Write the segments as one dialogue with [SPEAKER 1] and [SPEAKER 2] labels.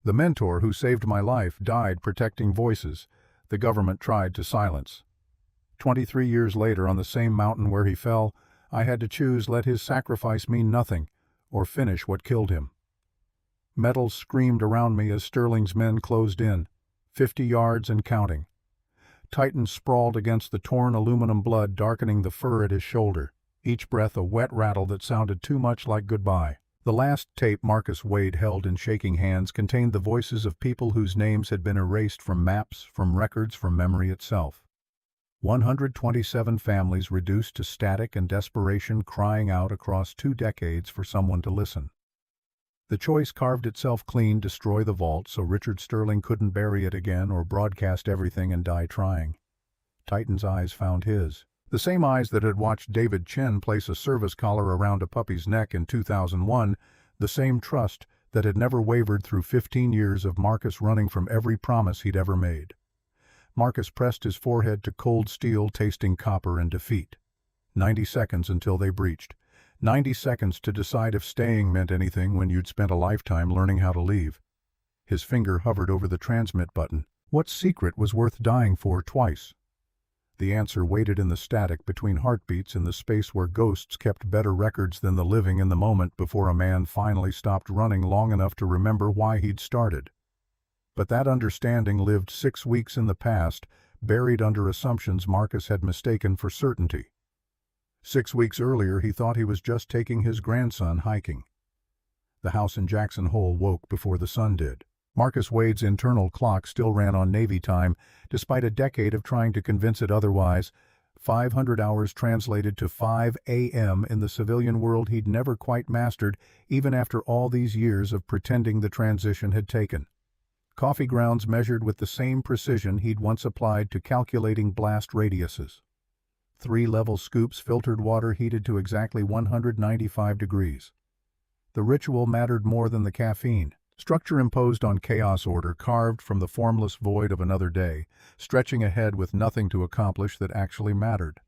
[SPEAKER 1] The mentor who saved my life died protecting voices the government tried to silence. 23 years later, on the same mountain where he fell, I had to choose: let his sacrifice mean nothing, or finish what killed him. Metals screamed around me as Sterling's men closed in, 50 yards and counting. Titan sprawled against the torn aluminum, blood darkening the fur at his shoulder, each breath a wet rattle that sounded too much like goodbye. The last tape Marcus Wade held in shaking hands contained the voices of people whose names had been erased from maps, from records, from memory itself. 127 families reduced to static and desperation, crying out across 2 decades for someone to listen. The choice carved itself clean: destroy the vault so Richard Sterling couldn't bury it again, or broadcast everything and die trying. Titan's eyes found his. The same eyes that had watched David Chen place a service collar around a puppy's neck in 2001, the same trust that had never wavered through 15 years of Marcus running from every promise he'd ever made. Marcus pressed his forehead to cold steel, tasting copper and defeat. 90 seconds until they breached. 90 seconds to decide if staying meant anything when you'd spent a lifetime learning how to leave. His finger hovered over the transmit button. What secret was worth dying for twice? The answer waited in the static between heartbeats, in the space where ghosts kept better records than the living, in the moment before a man finally stopped running long enough to remember why he'd started. But that understanding lived 6 weeks in the past, buried under assumptions Marcus had mistaken for certainty. 6 weeks earlier, he thought he was just taking his grandson hiking. The house in Jackson Hole woke before the sun did. Marcus Wade's internal clock still ran on Navy time, despite a decade of trying to convince it otherwise. 500 hours translated to 5 a.m. in the civilian world he'd never quite mastered, even after all these years of pretending the transition had taken. Coffee grounds measured with the same precision he'd once applied to calculating blast radiuses. 3-level scoops, filtered water heated to exactly 195 degrees. The ritual mattered more than the caffeine. Structure imposed on chaos, order carved from the formless void of another day, stretching ahead with nothing to accomplish that actually mattered.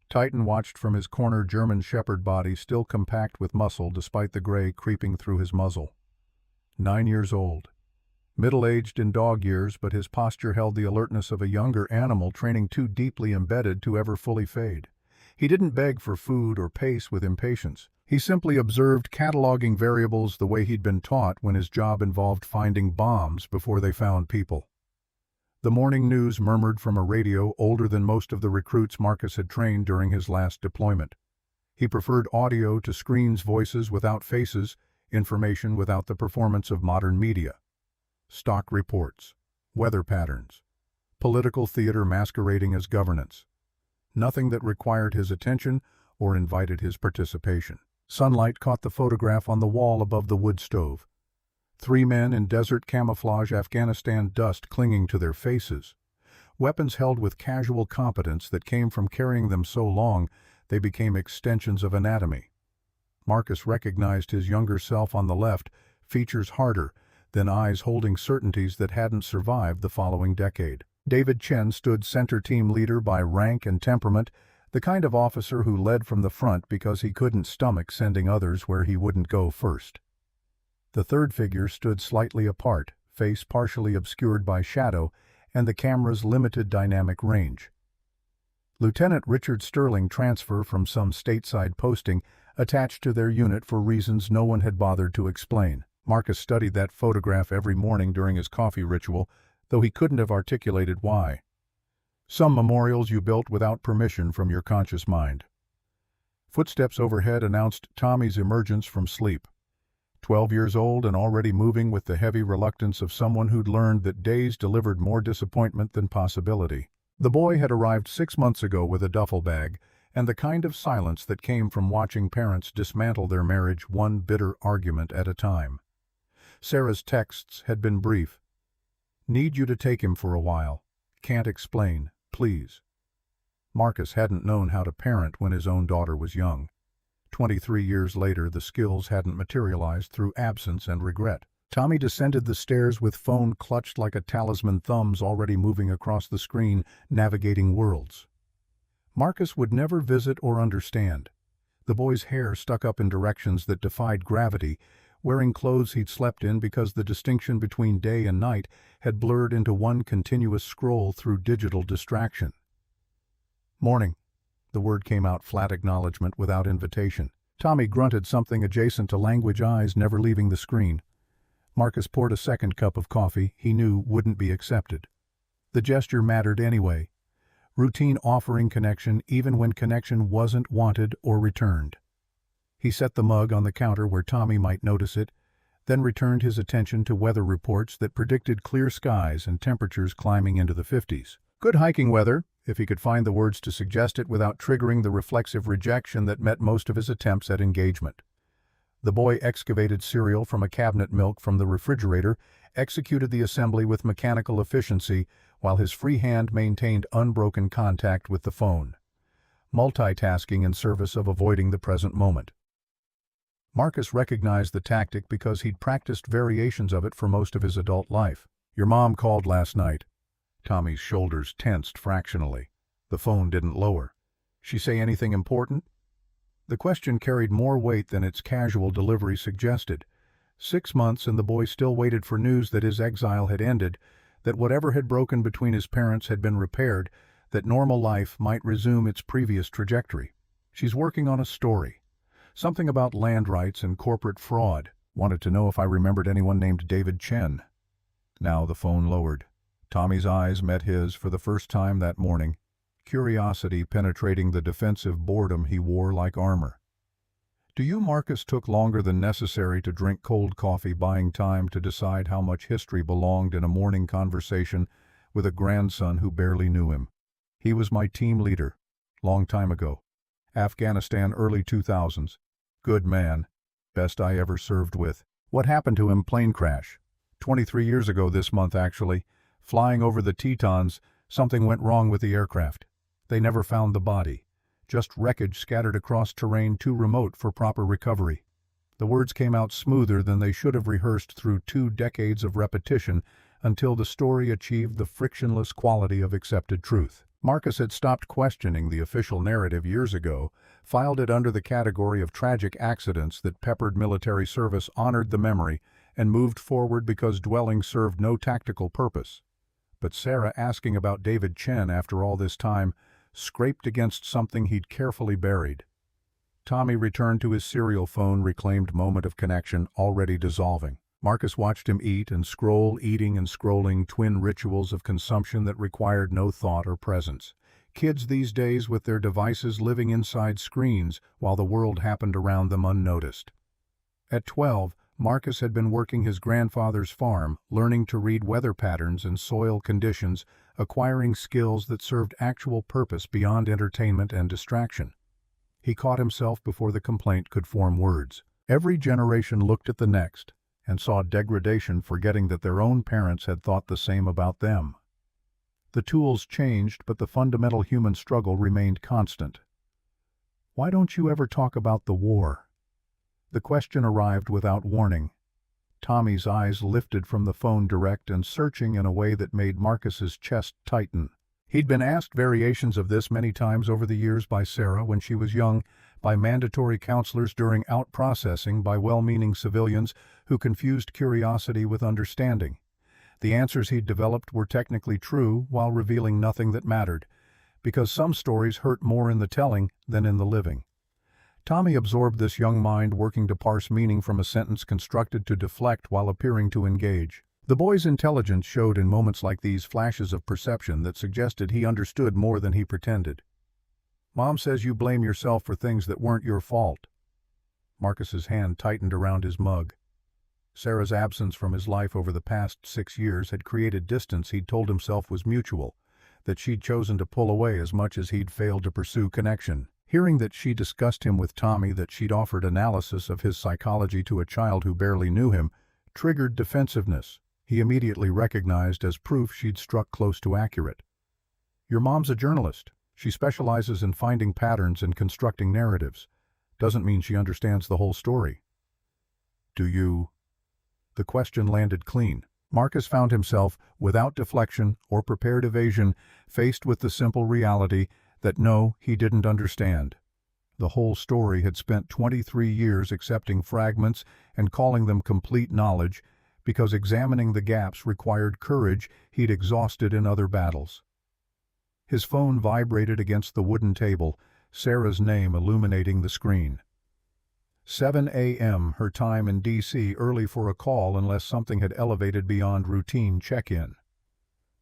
[SPEAKER 1] Titan watched from his corner, German shepherd body still compact with muscle despite the gray creeping through his muzzle. 9 years old. Middle-aged in dog years, but his posture held the alertness of a younger animal training too deeply embedded to ever fully fade. He didn't beg for food or pace with impatience. He simply observed, cataloging variables the way he'd been taught when his job involved finding bombs before they found people. The morning news murmured from a radio older than most of the recruits Marcus had trained during his last deployment. He preferred audio to screens, voices without faces, information without the performance of modern media. Stock reports, weather patterns, political theater masquerading as governance. Nothing that required his attention or invited his participation. Sunlight caught the photograph on the wall above the wood stove. 3 men in desert camouflage, Afghanistan dust clinging to their faces. Weapons held with casual competence that came from carrying them so long they became extensions of anatomy. Marcus recognized his younger self on the left, features harder, then eyes holding certainties that hadn't survived the following decade. David Chen stood center, team leader by rank and temperament, the kind of officer who led from the front because he couldn't stomach sending others where he wouldn't go first. The third figure stood slightly apart, face partially obscured by shadow and the camera's limited dynamic range. Lieutenant Richard Sterling, transfer from some stateside posting, attached to their unit for reasons no one had bothered to explain. Marcus studied that photograph every morning during his coffee ritual, though he couldn't have articulated why. Some memorials you built without permission from your conscious mind. Footsteps overhead announced Tommy's emergence from sleep. 12 years old and already moving with the heavy reluctance of someone who'd learned that days delivered more disappointment than possibility. The boy had arrived 6 months ago with a duffel bag, and the kind of silence that came from watching parents dismantle their marriage one bitter argument at a time. Sarah's texts had been brief. Need you to take him for a while. Can't explain, please. Marcus hadn't known how to parent when his own daughter was young. 23 years later, the skills hadn't materialized through absence and regret. Tommy descended the stairs with phone clutched like a talisman, thumbs already moving across the screen, navigating worlds. Marcus would never visit or understand. The boy's hair stuck up in directions that defied gravity, wearing clothes he'd slept in because the distinction between day and night had blurred into one continuous scroll through digital distraction. "Morning." The word came out flat acknowledgement without invitation. Tommy grunted something adjacent to language, eyes never leaving the screen. Marcus poured a second cup of coffee he knew wouldn't be accepted. The gesture mattered anyway. Routine offering connection even when connection wasn't wanted or returned. He set the mug on the counter where Tommy might notice it, then returned his attention to weather reports that predicted clear skies and temperatures climbing into the 50s. Good hiking weather, if he could find the words to suggest it without triggering the reflexive rejection that met most of his attempts at engagement. The boy excavated cereal from a cabinet, milk from the refrigerator, executed the assembly with mechanical efficiency, while his free hand maintained unbroken contact with the phone, multitasking in service of avoiding the present moment. Marcus recognized the tactic because he'd practiced variations of it for most of his adult life. "Your mom called last night." Tommy's shoulders tensed fractionally. The phone didn't lower. "She say anything important?" The question carried more weight than its casual delivery suggested. 6 months and the boy still waited for news that his exile had ended, that whatever had broken between his parents had been repaired, that normal life might resume its previous trajectory. "She's working on a story. Something about land rights and corporate fraud. Wanted to know if I remembered anyone named David Chen." Now the phone lowered. Tommy's eyes met his for the first time that morning, curiosity penetrating the defensive boredom he wore like armor. "Do you?" Marcus took longer than necessary to drink cold coffee, buying time to decide how much history belonged in a morning conversation with a grandson who barely knew him. "He was my team leader. Long time ago. Afghanistan, early 2000s. Good man. Best I ever served with." "What happened to him?" "Plane crash. 23 years ago this month, actually. Flying over the Tetons, something went wrong with the aircraft. They never found the body. Just wreckage scattered across terrain too remote for proper recovery." The words came out smoother than they should have, rehearsed through 2 decades of repetition until the story achieved the frictionless quality of accepted truth. Marcus had stopped questioning the official narrative years ago, filed it under the category of tragic accidents that peppered military service, honored the memory, and moved forward because dwelling served no tactical purpose. But Sarah asking about David Chen after all this time scraped against something he'd carefully buried. Tommy returned to his serial phone, reclaimed moment of connection already dissolving. Marcus watched him eat and scroll, eating and scrolling, twin rituals of consumption that required no thought or presence. Kids these days with their devices living inside screens while the world happened around them unnoticed. At 12, Marcus had been working his grandfather's farm, learning to read weather patterns and soil conditions, acquiring skills that served actual purpose beyond entertainment and distraction. He caught himself before the complaint could form words. Every generation looked at the next and saw degradation, forgetting that their own parents had thought the same about them. The tools changed, but the fundamental human struggle remained constant. "Why don't you ever talk about the war?" The question arrived without warning. Tommy's eyes lifted from the phone, direct and searching in a way that made Marcus's chest tighten. He'd been asked variations of this many times over the years by Sarah when she was young, by mandatory counselors during out-processing, by well-meaning civilians who confused curiosity with understanding. The answers he'd developed were technically true while revealing nothing that mattered, because some stories hurt more in the telling than in the living. Tommy absorbed this young mind, working to parse meaning from a sentence constructed to deflect while appearing to engage. The boy's intelligence showed in moments like these, flashes of perception that suggested he understood more than he pretended. "Mom says you blame yourself for things that weren't your fault." Marcus's hand tightened around his mug. Sarah's absence from his life over the past 6 years had created distance he'd told himself was mutual, that she'd chosen to pull away as much as he'd failed to pursue connection. Hearing that she discussed him with Tommy, that she'd offered analysis of his psychology to a child who barely knew him, triggered defensiveness he immediately recognized as proof she'd struck close to accurate. "Your mom's a journalist. She specializes in finding patterns and constructing narratives. Doesn't mean she understands the whole story." "Do you?" The question landed clean. Marcus found himself, without deflection or prepared evasion, faced with the simple reality that no, he didn't understand. The whole story had spent 23 years accepting fragments and calling them complete knowledge, because examining the gaps required courage he'd exhausted in other battles. His phone vibrated against the wooden table, Sarah's name illuminating the screen. 7 a.m., her time in D.C., early for a call unless something had elevated beyond routine check-in.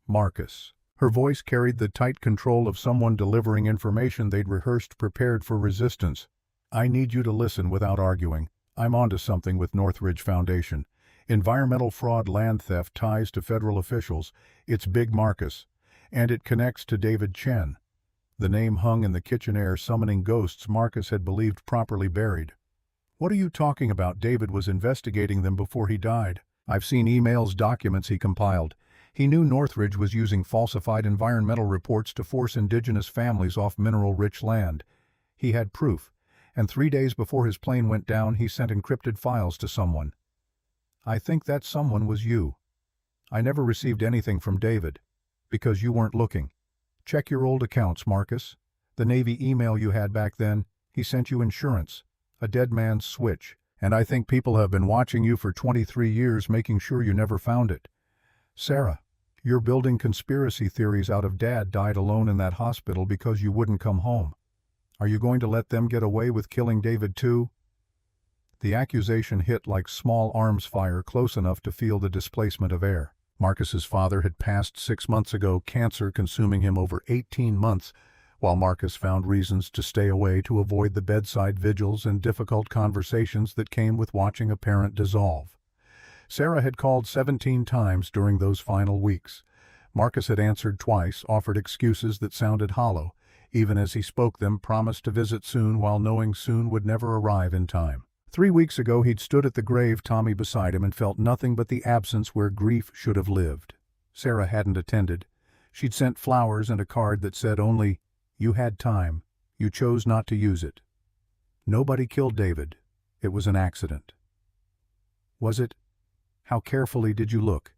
[SPEAKER 1] Marcus. Her voice carried the tight control of someone delivering information they'd rehearsed, prepared for resistance. "I need you to listen without arguing. I'm onto something with Northridge Foundation. Environmental fraud, land theft, ties to federal officials. It's big, Marcus. And it connects to David Chen." The name hung in the kitchen air, summoning ghosts Marcus had believed properly buried. "What are you talking about? David was investigating them before he died. I've seen emails, documents he compiled. He knew Northridge was using falsified environmental reports to force indigenous families off mineral-rich land. He had proof, and 3 days before his plane went down, he sent encrypted files to someone. I think that someone was you. I never received anything from David, because you weren't looking. Check your old accounts, Marcus. The Navy email you had back then, he sent you insurance, a dead man's switch, and I think people have been watching you for 23 years, making sure you never found it. Sarah, you're building conspiracy theories out of Dad died alone in that hospital because you wouldn't come home. Are you going to let them get away with killing David too?" The accusation hit like small arms fire, close enough to feel the displacement of air. Marcus's father had passed 6 months ago, cancer consuming him over 18 months, while Marcus found reasons to stay away to avoid the bedside vigils and difficult conversations that came with watching a parent dissolve. Sarah had called 17 times during those final weeks. Marcus had answered twice, offered excuses that sounded hollow, even as he spoke them, promised to visit soon while knowing soon would never arrive in time. 3 weeks ago he'd stood at the grave, Tommy beside him, and felt nothing but the absence where grief should have lived. Sarah hadn't attended. She'd sent flowers and a card that said only, "You had time. You chose not to use it. Nobody killed David. It was an accident." Was it? How carefully did you look?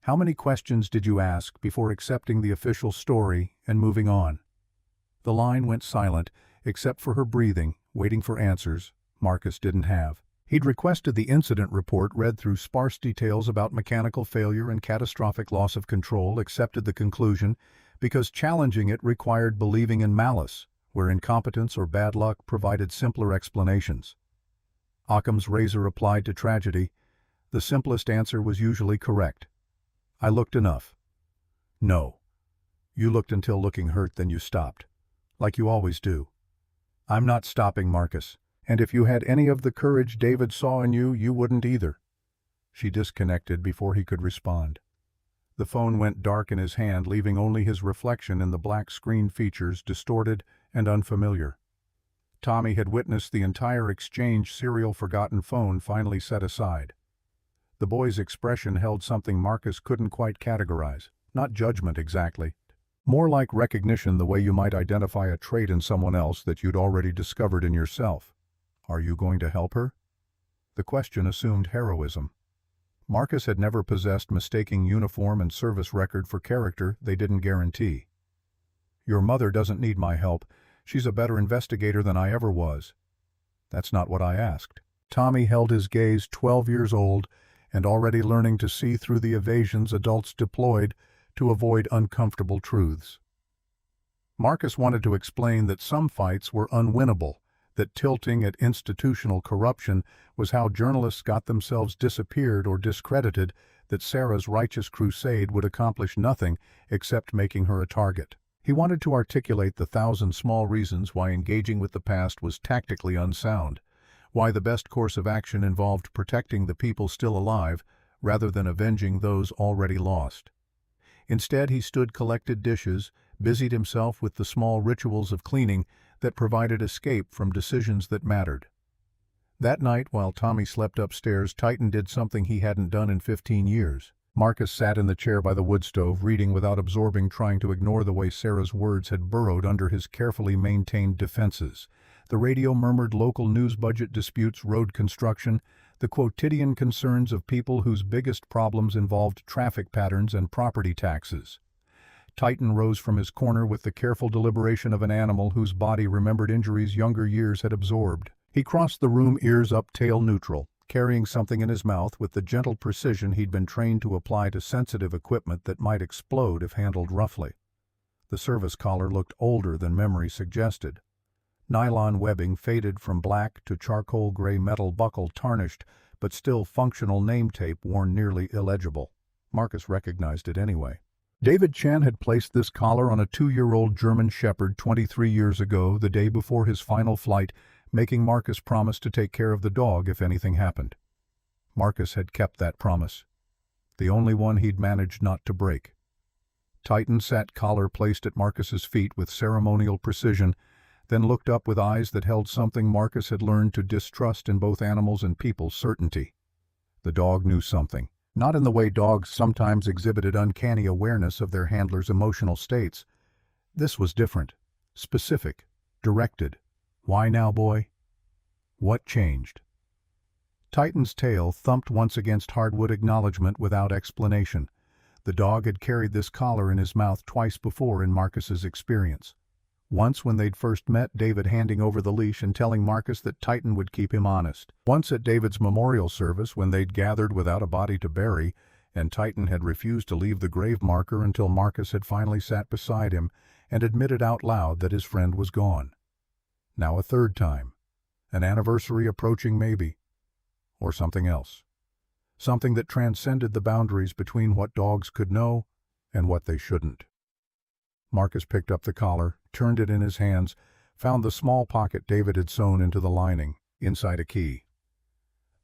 [SPEAKER 1] How many questions did you ask before accepting the official story and moving on? The line went silent, except for her breathing, waiting for answers Marcus didn't have. He'd requested the incident report, read through sparse details about mechanical failure and catastrophic loss of control, accepted the conclusion, because challenging it required believing in malice, where incompetence or bad luck provided simpler explanations. Occam's razor applied to tragedy. The simplest answer was usually correct. "I looked enough." "No. You looked until looking hurt, then you stopped. Like you always do." "I'm not stopping, Marcus. And if you had any of the courage David saw in you, you wouldn't either." She disconnected before he could respond. The phone went dark in his hand, leaving only his reflection in the black screen features, distorted and unfamiliar. Tommy had witnessed the entire exchange, serial forgotten phone finally set aside. The boy's expression held something Marcus couldn't quite categorize. Not judgment exactly. More like recognition, the way you might identify a trait in someone else that you'd already discovered in yourself. Are you going to help her? The question assumed heroism. Marcus had never possessed mistaking uniform and service record for character they didn't guarantee. "Your mother doesn't need my help. She's a better investigator than I ever was." "That's not what I asked." Tommy held his gaze, 12 years old, and already learning to see through the evasions adults deployed to avoid uncomfortable truths. Marcus wanted to explain that some fights were unwinnable, that tilting at institutional corruption was how journalists got themselves disappeared or discredited, that Sarah's righteous crusade would accomplish nothing except making her a target. He wanted to articulate the 1,000 small reasons why engaging with the past was tactically unsound, why the best course of action involved protecting the people still alive rather than avenging those already lost. Instead, he stood, collected dishes, busied himself with the small rituals of cleaning that provided escape from decisions that mattered. That night, while Tommy slept upstairs, Titan did something he hadn't done in 15 years. Marcus sat in the chair by the wood stove, reading without absorbing, trying to ignore the way Sarah's words had burrowed under his carefully maintained defenses. The radio murmured local news, budget disputes, road construction, the quotidian concerns of people whose biggest problems involved traffic patterns and property taxes. Titan rose from his corner with the careful deliberation of an animal whose body remembered injuries younger years had absorbed. He crossed the room, ears up, tail neutral, carrying something in his mouth with the gentle precision he'd been trained to apply to sensitive equipment that might explode if handled roughly. The service collar looked older than memory suggested. Nylon webbing faded from black to charcoal gray, metal buckle tarnished, but still functional name tape worn nearly illegible. Marcus recognized it anyway. David Chan had placed this collar on a 2-year-old German Shepherd 23 years ago, the day before his final flight, making Marcus promise to take care of the dog if anything happened. Marcus had kept that promise, the only one he'd managed not to break. Titan sat collar placed at Marcus's feet with ceremonial precision, then looked up with eyes that held something Marcus had learned to distrust in both animals and people: certainty. The dog knew something. Not in the way dogs sometimes exhibited uncanny awareness of their handlers' emotional states. This was different, specific, directed. Why now, boy? What changed? Titan's tail thumped once against hardwood, acknowledgement without explanation. The dog had carried this collar in his mouth twice before in Marcus's experience. Once when they'd first met, David handing over the leash and telling Marcus that Titan would keep him honest. Once at David's memorial service when they'd gathered without a body to bury, and Titan had refused to leave the grave marker until Marcus had finally sat beside him and admitted out loud that his friend was gone. Now a third time. An anniversary approaching maybe. Or something else. Something that transcended the boundaries between what dogs could know and what they shouldn't. Marcus picked up the collar, turned it in his hands, found the small pocket David had sewn into the lining, inside a key.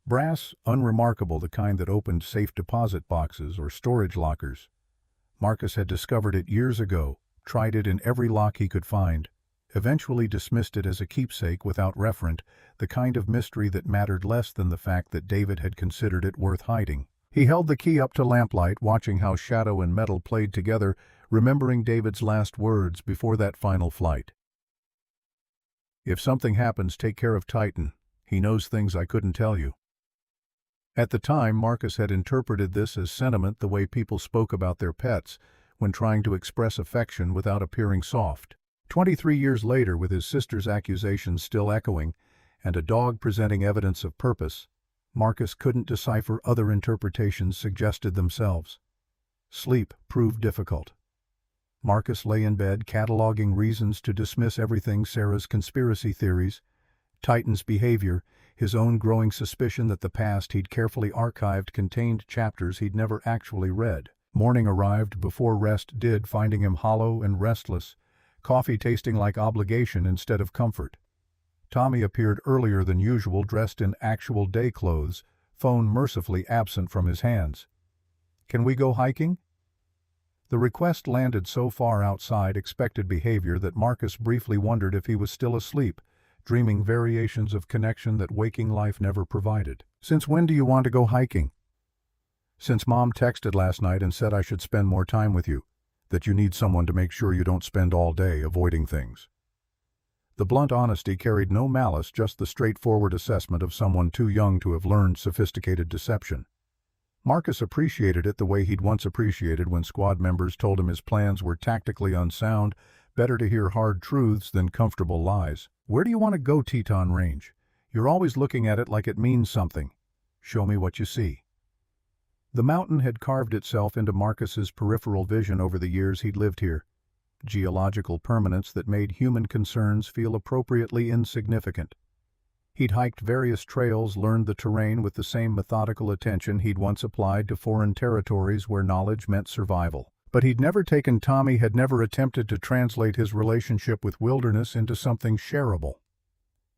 [SPEAKER 1] Brass, unremarkable, the kind that opened safe deposit boxes or storage lockers. Marcus had discovered it years ago, tried it in every lock he could find, eventually dismissed it as a keepsake without referent, the kind of mystery that mattered less than the fact that David had considered it worth hiding. He held the key up to lamplight, watching how shadow and metal played together, remembering David's last words before that final flight. If something happens, take care of Titan. He knows things I couldn't tell you. At the time, Marcus had interpreted this as sentiment the way people spoke about their pets when trying to express affection without appearing soft. 23 years later, with his sister's accusations still echoing and a dog presenting evidence of purpose, Marcus couldn't decipher other interpretations suggested themselves. Sleep proved difficult. Marcus lay in bed cataloging reasons to dismiss everything: Sarah's conspiracy theories, Titan's behavior, his own growing suspicion that the past he'd carefully archived contained chapters he'd never actually read. Morning arrived before rest did, finding him hollow and restless, coffee tasting like obligation instead of comfort. Tommy appeared earlier than usual, dressed in actual day clothes, phone mercifully absent from his hands. "Can we go hiking?" The request landed so far outside expected behavior that Marcus briefly wondered if he was still asleep, dreaming variations of connection that waking life never provided. "Since when do you want to go hiking?" "Since Mom texted last night and said I should spend more time with you, that you need someone to make sure you don't spend all day avoiding things." The blunt honesty carried no malice, just the straightforward assessment of someone too young to have learned sophisticated deception. Marcus appreciated it the way he'd once appreciated when squad members told him his plans were tactically unsound, better to hear hard truths than comfortable lies. "Where do you want to go?" "Teton Range. You're always looking at it like it means something. Show me what you see." The mountain had carved itself into Marcus's peripheral vision over the years he'd lived here. Geological permanence that made human concerns feel appropriately insignificant. He'd hiked various trails, learned the terrain with the same methodical attention he'd once applied to foreign territories where knowledge meant survival. But he'd never taken Tommy, had never attempted to translate his relationship with wilderness into something shareable.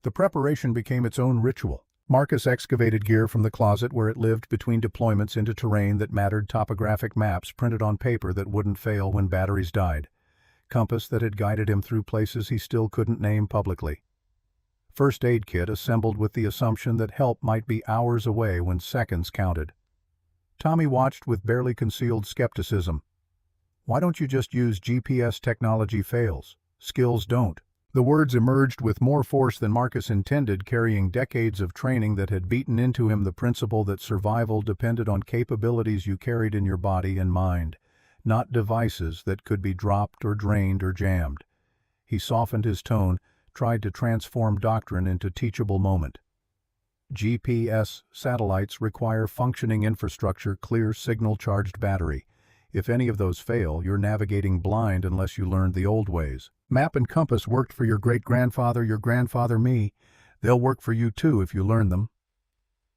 [SPEAKER 1] The preparation became its own ritual. Marcus excavated gear from the closet where it lived between deployments into terrain that mattered, topographic maps printed on paper that wouldn't fail when batteries died, compass that had guided him through places he still couldn't name publicly. First aid kit assembled with the assumption that help might be hours away when seconds counted. Tommy watched with barely concealed skepticism. "Why don't you just use GPS? Technology fails. Skills don't." The words emerged with more force than Marcus intended, carrying decades of training that had beaten into him the principle that survival depended on capabilities you carried in your body and mind, not devices that could be dropped or drained or jammed. He softened his tone, tried to transform doctrine into teachable moment. GPS satellites require functioning infrastructure, clear signal-charged battery. If any of those fail, you're navigating blind unless you learned the old ways. Map and compass worked for your great-grandfather, your grandfather, me. They'll work for you too if you learn them.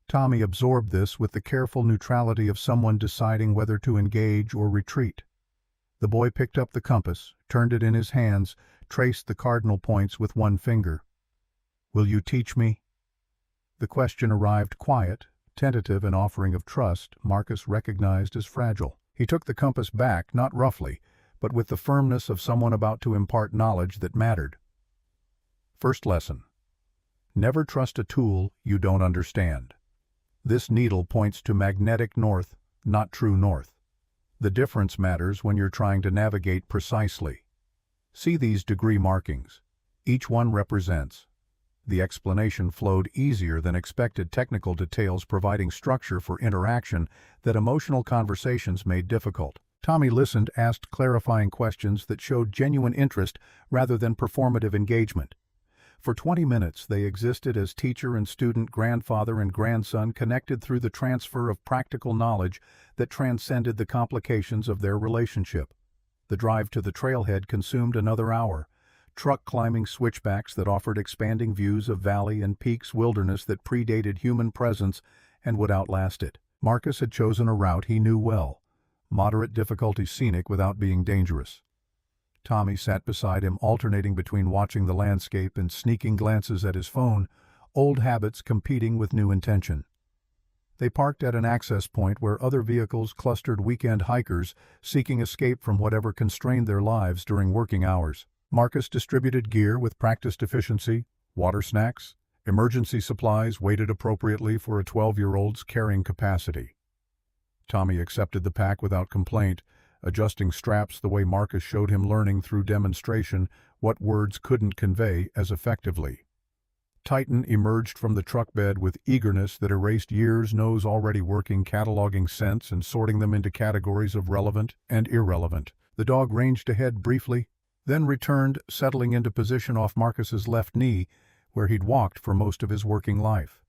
[SPEAKER 1] Tommy absorbed this with the careful neutrality of someone deciding whether to engage or retreat. The boy picked up the compass, turned it in his hands, traced the cardinal points with one finger. "Will you teach me?" The question arrived quiet, tentative, an offering of trust Marcus recognized as fragile. He took the compass back, not roughly, but with the firmness of someone about to impart knowledge that mattered. First lesson: never trust a tool you don't understand. This needle points to magnetic north, not true north. The difference matters when you're trying to navigate precisely. See these degree markings. Each one represents. The explanation flowed easier than expected, technical details providing structure for interaction that emotional conversations made difficult. Tommy listened, asked clarifying questions that showed genuine interest rather than performative engagement. For 20 minutes they existed as teacher and student, grandfather and grandson, connected through the transfer of practical knowledge that transcended the complications of their relationship. The drive to the trailhead consumed another hour. Truck climbing switchbacks that offered expanding views of valley and peaks, wilderness that predated human presence and would outlast it. Marcus had chosen a route he knew well. Moderate difficulty, scenic without being dangerous. Tommy sat beside him, alternating between watching the landscape and sneaking glances at his phone, old habits competing with new intention. They parked at an access point where other vehicles clustered, weekend hikers seeking escape from whatever constrained their lives during working hours. Marcus distributed gear with practiced efficiency, water, snacks, emergency supplies weighted appropriately for a 12-year-old's carrying capacity. Tommy accepted the pack without complaint, adjusting straps the way Marcus showed him, learning through demonstration what words couldn't convey as effectively. Titan emerged from the truck bed with eagerness that erased years, nose already working, cataloging scents and sorting them into categories of relevant and irrelevant. The dog ranged ahead briefly, then returned, settling into position off Marcus's left knee, where he'd walked for most of his working life.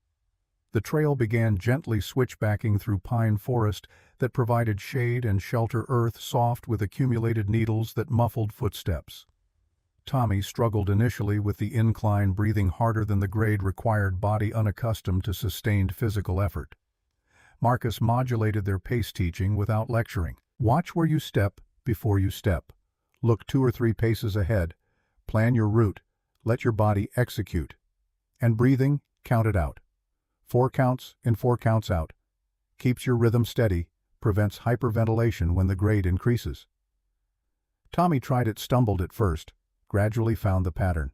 [SPEAKER 1] The trail began gently switchbacking through pine forest that provided shade and shelter, earth soft with accumulated needles that muffled footsteps. Tommy struggled initially with the incline, breathing harder than the grade required, body unaccustomed to sustained physical effort. Marcus modulated their pace, teaching without lecturing. Watch where you step before you step. Look 2 or 3 paces ahead. Plan your route. Let your body execute. And breathing, count it out. 4 counts in, 4 counts out. Keeps your rhythm steady, prevents hyperventilation when the grade increases. Tommy tried it, stumbled at first, gradually found the pattern.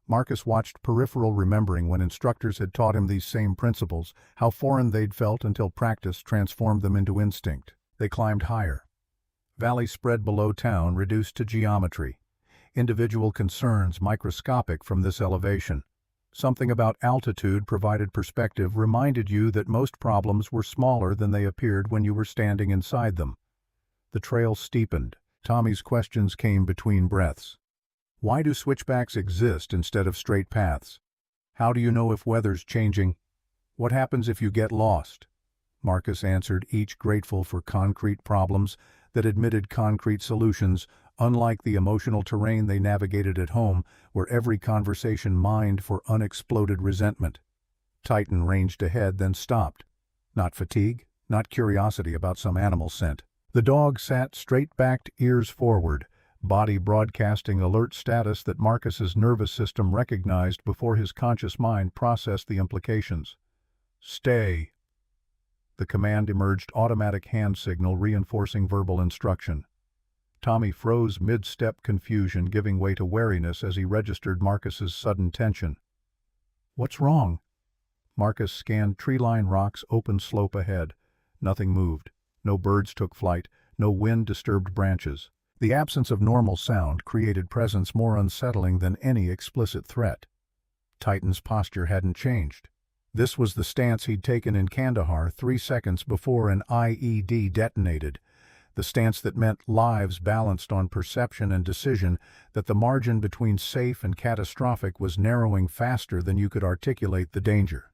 [SPEAKER 1] Marcus watched, peripheral, remembering when instructors had taught him these same principles, how foreign they'd felt until practice transformed them into instinct. They climbed higher. Valley spread below town, reduced to geometry. Individual concerns microscopic from this elevation. Something about altitude provided perspective, reminded you that most problems were smaller than they appeared when you were standing inside them. The trail steepened. Tommy's questions came between breaths. Why do switchbacks exist instead of straight paths? How do you know if weather's changing? What happens if you get lost? Marcus answered, each grateful for concrete problems that admitted concrete solutions, unlike the emotional terrain they navigated at home, where every conversation mined for unexploded resentment. Titan ranged ahead, then stopped. Not fatigue, not curiosity about some animal scent. The dog sat straight-backed, ears forward, body broadcasting alert status that Marcus's nervous system recognized before his conscious mind processed the implications. Stay. The command emerged, automatic hand signal reinforcing verbal instruction. Tommy froze mid-step, confusion giving way to wariness as he registered Marcus's sudden tension. What's wrong? Marcus scanned tree-line, rocks, open slope ahead. Nothing moved. No birds took flight. No wind disturbed branches. The absence of normal sound created presence more unsettling than any explicit threat. Titan's posture hadn't changed. This was the stance he'd taken in Kandahar 3 seconds before an IED detonated. the stance that meant lives balanced on perception and decision, that the margin between safe and catastrophic was narrowing faster than you could articulate the danger.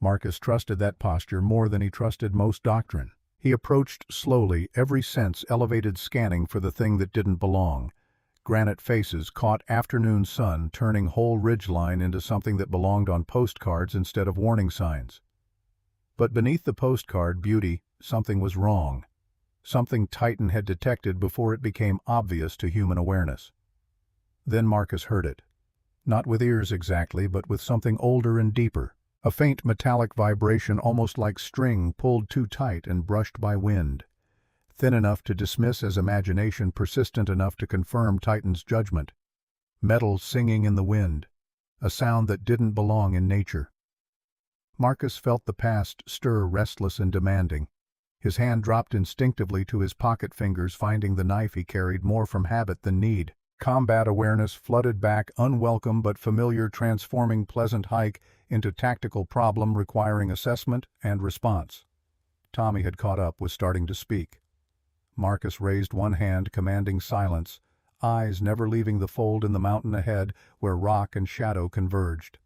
[SPEAKER 1] Marcus trusted that posture more than he trusted most doctrine. He approached slowly, every sense elevated, scanning for the thing that didn't belong. Granite faces caught afternoon sun, turning whole ridgeline into something that belonged on postcards instead of warning signs. But beneath the postcard beauty, something was wrong. Something Titan had detected before it became obvious to human awareness. Then Marcus heard it. Not with ears exactly, but with something older and deeper. A faint metallic vibration, almost like string pulled too tight and brushed by wind. Thin enough to dismiss as imagination, persistent enough to confirm Titan's judgment. Metal singing in the wind. A sound that didn't belong in nature. Marcus felt the past stir, restless and demanding. His hand dropped instinctively to his pocket fingers, finding the knife he carried more from habit than need. Combat awareness flooded back, unwelcome but familiar, transforming pleasant hike into tactical problem requiring assessment and response. Tommy had caught up, was starting to speak. Marcus raised one hand, commanding silence, eyes never leaving the fold in the mountain ahead where rock and shadow converged.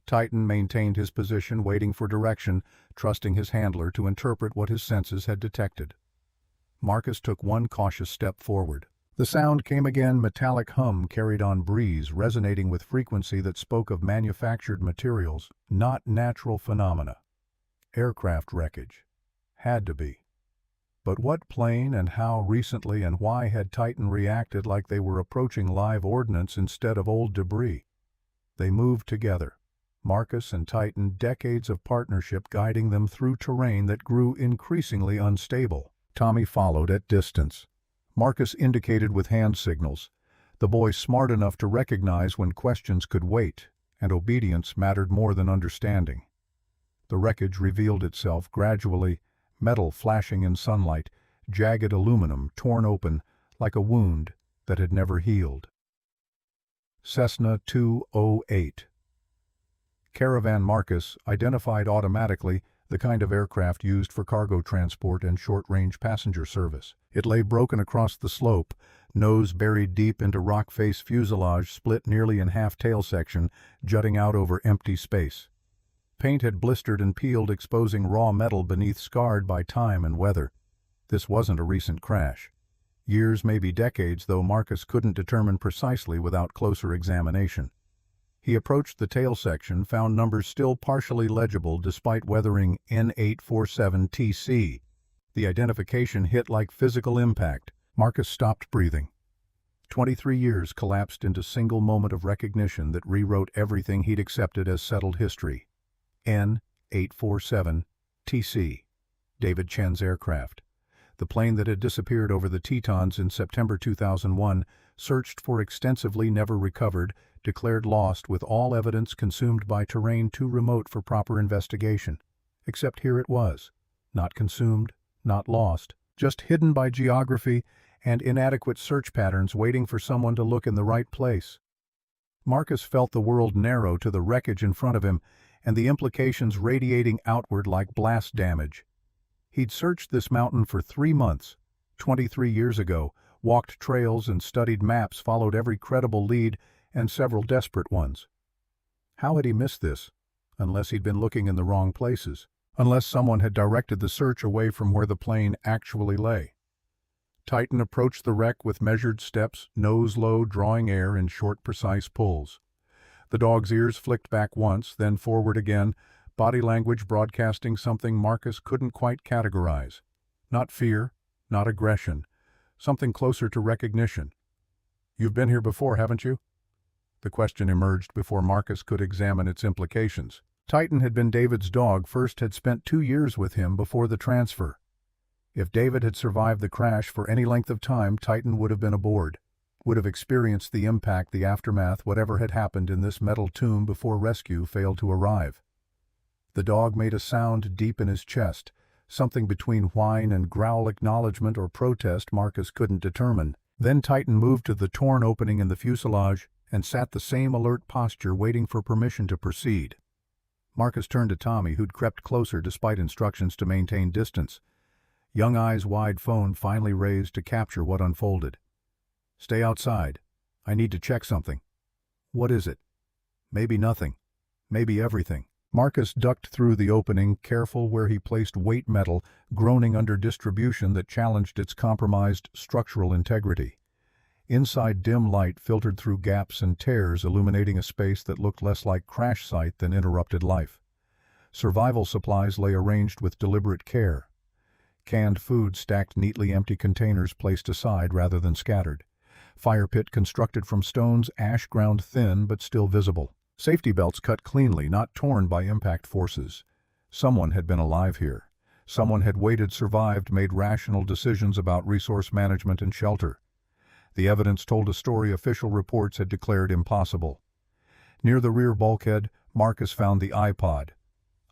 [SPEAKER 1] Titan maintained his position, waiting for direction, trusting his handler to interpret what his senses had detected. Marcus took one cautious step forward. The sound came again, metallic hum carried on breeze, resonating with frequency that spoke of manufactured materials, not natural phenomena. Aircraft wreckage. Had to be. But what plane and how recently, and why had Titan reacted like they were approaching live ordnance instead of old debris? They moved together. Marcus and Titan, decades of partnership guiding them through terrain that grew increasingly unstable. Tommy followed at distance. Marcus indicated with hand signals, the boy smart enough to recognize when questions could wait, and obedience mattered more than understanding. The wreckage revealed itself gradually, metal flashing in sunlight, jagged aluminum torn open like a wound that had never healed. Cessna 208. Caravan. Marcus identified automatically the kind of aircraft used for cargo transport and short-range passenger service. It lay broken across the slope, nose buried deep into rock face, fuselage split nearly in half, tail section jutting out over empty space. Paint had blistered and peeled, exposing raw metal beneath, scarred by time and weather. This wasn't a recent crash. Years, maybe decades, though Marcus couldn't determine precisely without closer examination. He approached the tail section, found numbers still partially legible despite weathering, N847TC. The identification hit like physical impact. Marcus stopped breathing. 23 years collapsed into a single moment of recognition that rewrote everything he'd accepted as settled history. N847TC. David Chen's aircraft. The plane that had disappeared over the Tetons in September 2001, searched for extensively, never recovered, declared lost with all evidence consumed by terrain too remote for proper investigation. Except here it was. Not consumed, not lost, just hidden by geography and inadequate search patterns, waiting for someone to look in the right place. Marcus felt the world narrow to the wreckage in front of him, and the implications radiating outward like blast damage. He'd searched this mountain for 3 months, 23 years ago, walked trails and studied maps, followed every credible lead and several desperate ones. How had he missed this? Unless he'd been looking in the wrong places. Unless someone had directed the search away from where the plane actually lay. Titan approached the wreck with measured steps, nose low, drawing air in short, precise pulls. The dog's ears flicked back once, then forward again, body language broadcasting something Marcus couldn't quite categorize. Not fear, not aggression, something closer to recognition. "You've been here before, haven't you?" The question emerged before Marcus could examine its implications. Titan had been David's dog, first had spent 2 years with him before the transfer. If David had survived the crash for any length of time, Titan would have been aboard, would have experienced the impact, the aftermath, whatever had happened in this metal tomb before rescue failed to arrive. The dog made a sound deep in his chest, something between whine and growl, acknowledgement or protest Marcus couldn't determine. Then Titan moved to the torn opening in the fuselage and sat the same alert posture, waiting for permission to proceed. Marcus turned to Tommy, who'd crept closer despite instructions to maintain distance. Young eyes wide, phone finally raised to capture what unfolded. "Stay outside. I need to check something." "What is it?" "Maybe nothing. Maybe everything." Marcus ducked through the opening, careful where he placed weight metal, groaning under distribution that challenged its compromised structural integrity. Inside, dim light filtered through gaps and tears, illuminating a space that looked less like crash site than interrupted life. Survival supplies lay arranged with deliberate care. Canned food stacked neatly, empty containers placed aside rather than scattered. Fire pit constructed from stones, ash ground thin but still visible. Safety belts cut cleanly, not torn by impact forces. Someone had been alive here. Someone had waited, survived, made rational decisions about resource management and shelter. The evidence told a story official reports had declared impossible. Near the rear bulkhead, Marcus found the iPod.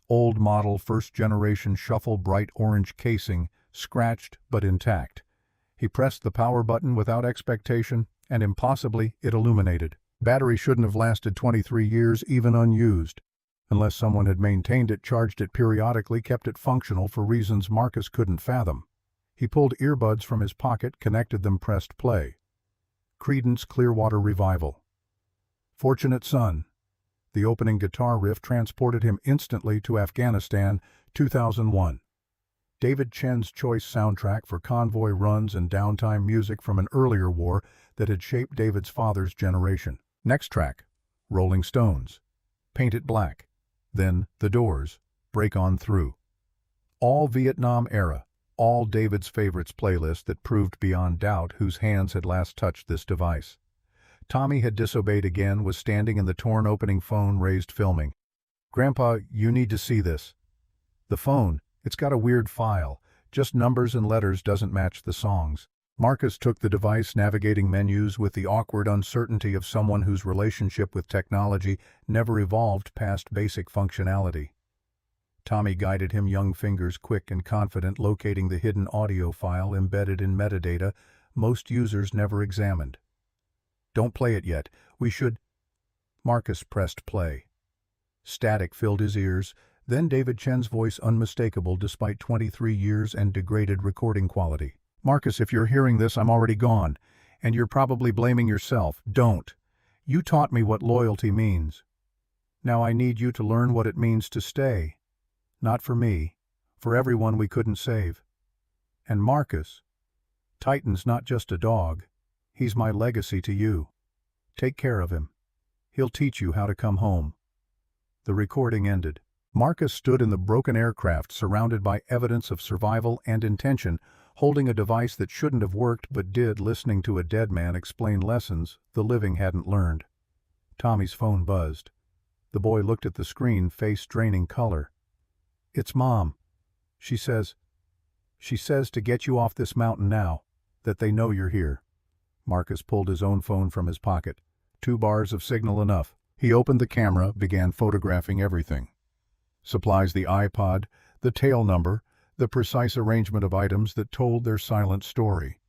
[SPEAKER 1] Old model, first-generation shuffle, bright orange casing, scratched but intact. He pressed the power button without expectation, and impossibly, it illuminated. Battery shouldn't have lasted 23 years, even unused. Unless someone had maintained it, charged it periodically, kept it functional for reasons Marcus couldn't fathom. He pulled earbuds from his pocket, connected them, pressed play. Creedence Clearwater Revival. Fortunate Son. The opening guitar riff transported him instantly to Afghanistan, 2001. David Chen's choice soundtrack for convoy runs and downtime, music from an earlier war that had shaped David's father's generation. Next track, Rolling Stones. Paint It Black. Then The Doors, Break On Through. All Vietnam era, all David's favorites playlist that proved beyond doubt whose hands had last touched this device. Tommy had disobeyed again, was standing in the torn opening, phone raised, filming. "Grandpa, you need to see this." "The phone, it's got a weird file, just numbers and letters, doesn't match the songs." Marcus took the device, navigating menus with the awkward uncertainty of someone whose relationship with technology never evolved past basic functionality. Tommy guided him, young fingers quick and confident, locating the hidden audio file embedded in metadata most users never examined. "Don't play it yet, we should—" Marcus pressed play. Static filled his ears, then David Chen's voice, unmistakable despite 23 years and degraded recording quality. "Marcus, if you're hearing this, I'm already gone, and you're probably blaming yourself. Don't. You taught me what loyalty means. Now I need you to learn what it means to stay. Not for me, for everyone we couldn't save. And Marcus, Titan's not just a dog. He's my legacy to you. Take care of him. He'll teach you how to come home." The recording ended. Marcus stood in the broken aircraft, surrounded by evidence of survival and intention, holding a device that shouldn't have worked but did, listening to a dead man explain lessons the living hadn't learned. Tommy's phone buzzed. The boy looked at the screen, face draining color. "It's Mom. She says to get you off this mountain now, that they know you're here." Marcus pulled his own phone from his pocket. 2 bars of signal enough. He opened the camera, began photographing everything. Supplies, the iPod, the tail number, the precise arrangement of items that told their silent story.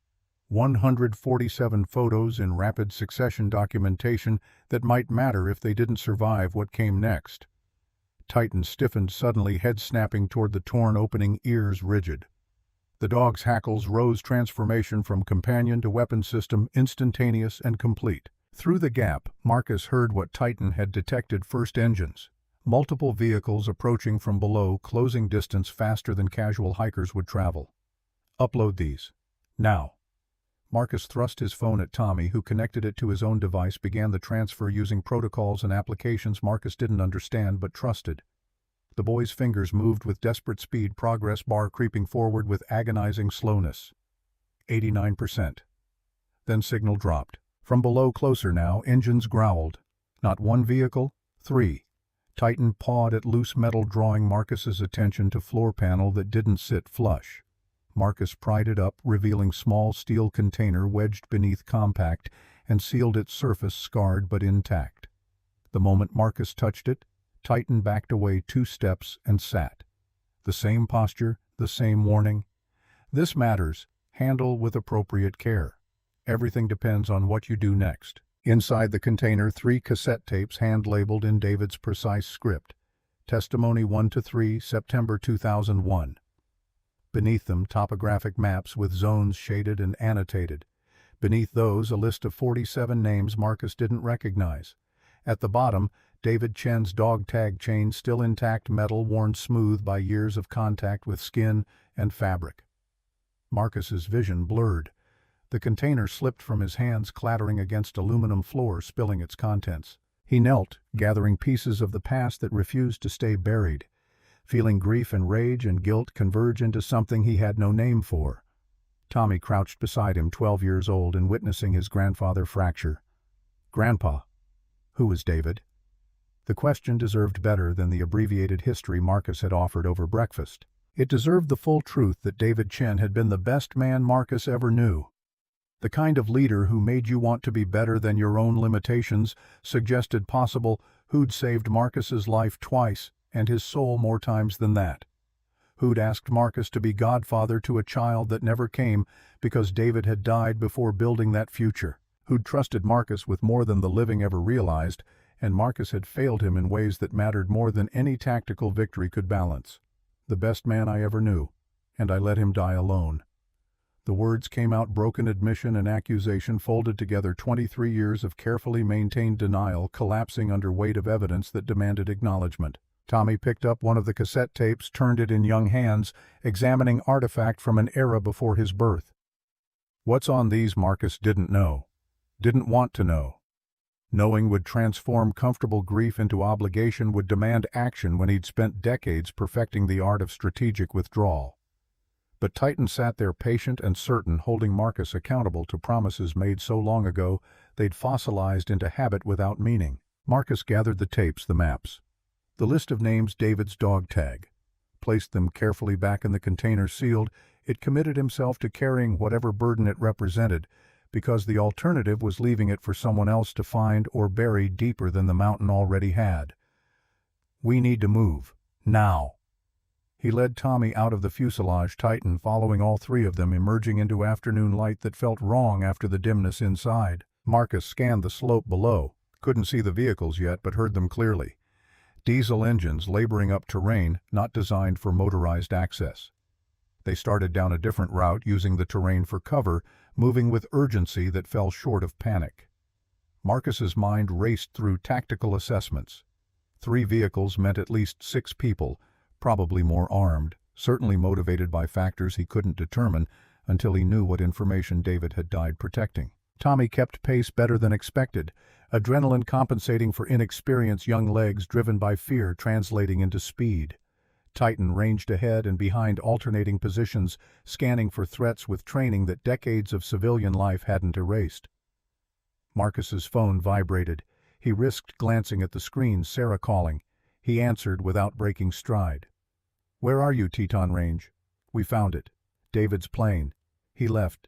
[SPEAKER 1] 147 photos in rapid succession, documentation that might matter if they didn't survive what came next. Titan stiffened suddenly, head snapping toward the torn opening, ears rigid. The dog's hackles rose, transformation from companion to weapon system instantaneous and complete. Through the gap, Marcus heard what Titan had detected: first engines. Multiple vehicles approaching from below, closing distance faster than casual hikers would travel. "Upload these. Now." Marcus thrust his phone at Tommy, who connected it to his own device, began the transfer using protocols and applications Marcus didn't understand but trusted. The boy's fingers moved with desperate speed, progress bar creeping forward with agonizing slowness. 89%. Then signal dropped. From below, closer now, engines growled. Not one vehicle, 3. Titan pawed at loose metal, drawing Marcus's attention to floor panel that didn't sit flush. Marcus pried it up, revealing small steel container wedged beneath compact, and sealed its surface, scarred but intact. The moment Marcus touched it, Titan backed away 2 steps and sat. The same posture, the same warning. "This matters. Handle with appropriate care. Everything depends on what you do next." Inside the container, 3 cassette tapes, hand-labeled in David's precise script. Testimony 1 to 3, September 2001. Beneath them, topographic maps with zones shaded and annotated. Beneath those, a list of 47 names Marcus didn't recognize. At the bottom, David Chen's dog tag chain, still intact, metal worn smooth by years of contact with skin and fabric. Marcus's vision blurred. The container slipped from his hands, clattering against aluminum floor, spilling its contents. He knelt, gathering pieces of the past that refused to stay buried, feeling grief and rage and guilt converge into something he had no name for. Tommy crouched beside him, 12 years old, and witnessing his grandfather fracture. Grandpa. Who was David? The question deserved better than the abbreviated history Marcus had offered over breakfast. It deserved the full truth that David Chen had been the best man Marcus ever knew. The kind of leader who made you want to be better than your own limitations, suggested possible, who'd saved Marcus's life twice, and his soul more times than that. Who'd asked Marcus to be godfather to a child that never came because David had died before building that future. Who'd trusted Marcus with more than the living ever realized, and Marcus had failed him in ways that mattered more than any tactical victory could balance. The best man I ever knew, and I let him die alone. The words came out, broken admission and accusation folded together, 23 years of carefully maintained denial collapsing under weight of evidence that demanded acknowledgement. Tommy picked up one of the cassette tapes, turned it in young hands, examining artifact from an era before his birth. What's on these Marcus didn't know. Didn't want to know. Knowing would transform comfortable grief into obligation, would demand action when he'd spent decades perfecting the art of strategic withdrawal. But Titan sat there patient and certain, holding Marcus accountable to promises made so long ago they'd fossilized into habit without meaning. Marcus gathered the tapes, the maps, the list of names, David's dog tag, placed them carefully back in the container sealed. It committed himself to carrying whatever burden it represented, because the alternative was leaving it for someone else to find or bury deeper than the mountain already had. We need to move. Now. He led Tommy out of the fuselage, Titan following all three of them, emerging into afternoon light that felt wrong after the dimness inside. Marcus scanned the slope below, couldn't see the vehicles yet but heard them clearly. Diesel engines laboring up terrain not designed for motorized access. They started down a different route, using the terrain for cover, moving with urgency that fell short of panic. Marcus's mind raced through tactical assessments. 3 vehicles meant at least 6 people, probably more armed, certainly motivated by factors he couldn't determine until he knew what information David had died protecting. Tommy kept pace better than expected, adrenaline compensating for inexperienced young legs driven by fear translating into speed. Titan ranged ahead and behind, alternating positions, scanning for threats with training that decades of civilian life hadn't erased. Marcus's phone vibrated. He risked glancing at the screen, Sarah calling. He answered without breaking stride. Where are you, Teton Range? We found it. David's plane. He left.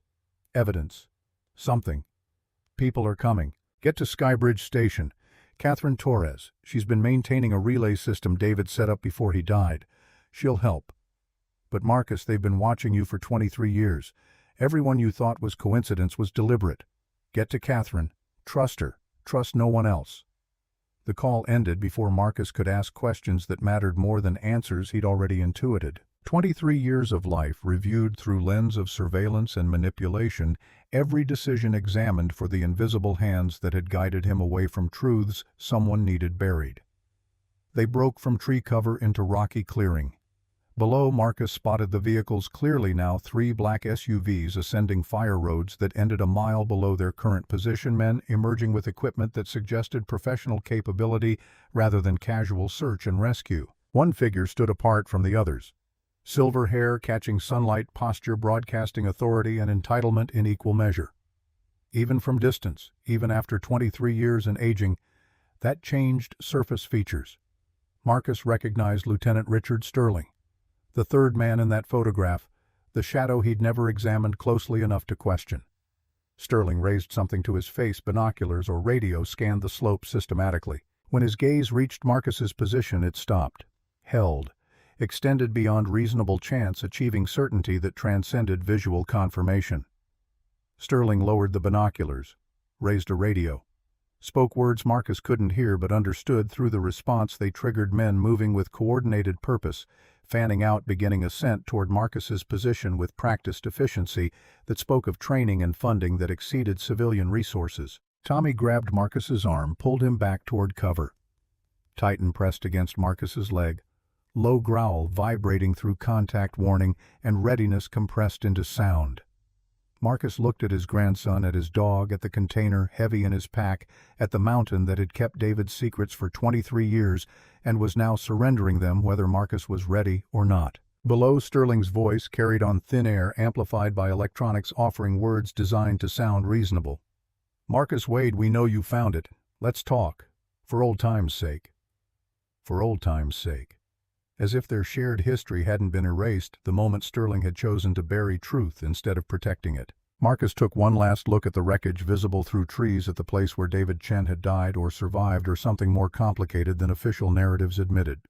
[SPEAKER 1] Evidence. Something. People are coming. Get to Skybridge Station. Catherine Torres. She's been maintaining a relay system David set up before he died. She'll help. But Marcus, they've been watching you for 23 years. Everyone you thought was coincidence was deliberate. Get to Catherine. Trust her. Trust no one else. The call ended before Marcus could ask questions that mattered more than answers he'd already intuited. 23 years of life reviewed through lens of surveillance and manipulation, every decision examined for the invisible hands that had guided him away from truths someone needed buried. They broke from tree cover into rocky clearing. Below, Marcus spotted the vehicles clearly now, 3 black SUVs ascending fire roads that ended a mile below their current position, men emerging with equipment that suggested professional capability rather than casual search and rescue. One figure stood apart from the others. Silver hair catching sunlight, posture broadcasting authority and entitlement in equal measure. Even from distance, even after 23 years and aging, that changed surface features. Marcus recognized Lieutenant Richard Sterling, the third man in that photograph, the shadow he'd never examined closely enough to question. Sterling raised something to his face, binoculars or radio scanned the slope systematically. When his gaze reached Marcus's position, it stopped, held, extended beyond reasonable chance, achieving certainty that transcended visual confirmation. Sterling lowered the binoculars, raised a radio, spoke words Marcus couldn't hear but understood. Through the response they triggered, men moving with coordinated purpose, fanning out, beginning ascent toward Marcus's position with practiced efficiency that spoke of training and funding that exceeded civilian resources. Tommy grabbed Marcus's arm, pulled him back toward cover. Titan pressed against Marcus's leg, low growl vibrating through contact warning and readiness compressed into sound. Marcus looked at his grandson, at his dog, at the container heavy in his pack, at the mountain that had kept David's secrets for 23 years and was now surrendering them whether Marcus was ready or not. Below, Sterling's voice carried on thin air, amplified by electronics offering words designed to sound reasonable. "Marcus Wade, we know you found it. Let's talk. For old time's sake." For old time's sake. As if their shared history hadn't been erased the moment Sterling had chosen to bury truth instead of protecting it. Marcus took one last look at the wreckage visible through trees at the place where David Chen had died or survived, or something more complicated than official narratives admitted.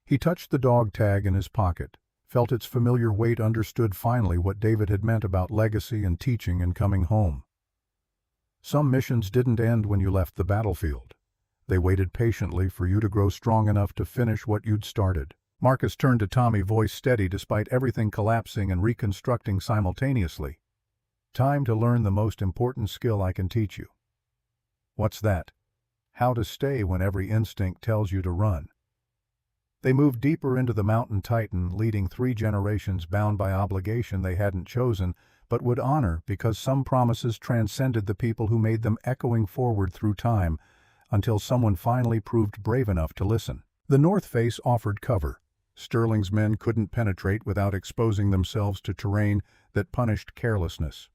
[SPEAKER 1] He touched the dog tag in his pocket, felt its familiar weight, understood finally what David had meant about legacy and teaching and coming home. Some missions didn't end when you left the battlefield. They waited patiently for you to grow strong enough to finish what you'd started. Marcus turned to Tommy, voice steady despite everything collapsing and reconstructing simultaneously. "Time to learn the most important skill I can teach you." "What's that?" "How to stay when every instinct tells you to run." They moved deeper into the mountain Titan, leading 3 generations bound by obligation they hadn't chosen, but would honor because some promises transcended the people who made them, echoing forward through time, until someone finally proved brave enough to listen. The north face offered cover. Sterling's men couldn't penetrate without exposing themselves to terrain that punished carelessness.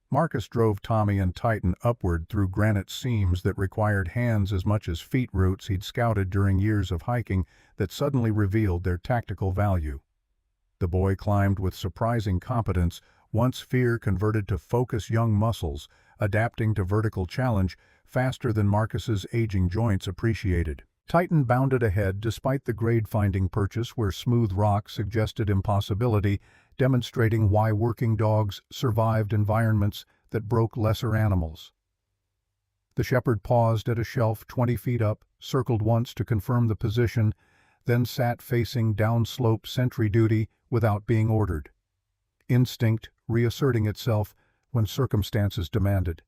[SPEAKER 1] Marcus drove Tommy and Titan upward through granite seams that required hands as much as feet, routes he'd scouted during years of hiking that suddenly revealed their tactical value. The boy climbed with surprising competence, once fear converted to focus, young muscles, adapting to vertical challenge faster than Marcus's aging joints appreciated. Titan bounded ahead despite the grade-finding purchase where smooth rock suggested impossibility, demonstrating why working dogs survived environments that broke lesser animals. The shepherd paused at a shelf 20 feet up, circled once to confirm the position, then sat facing downslope sentry duty without being ordered. Instinct reasserting itself when circumstances demanded.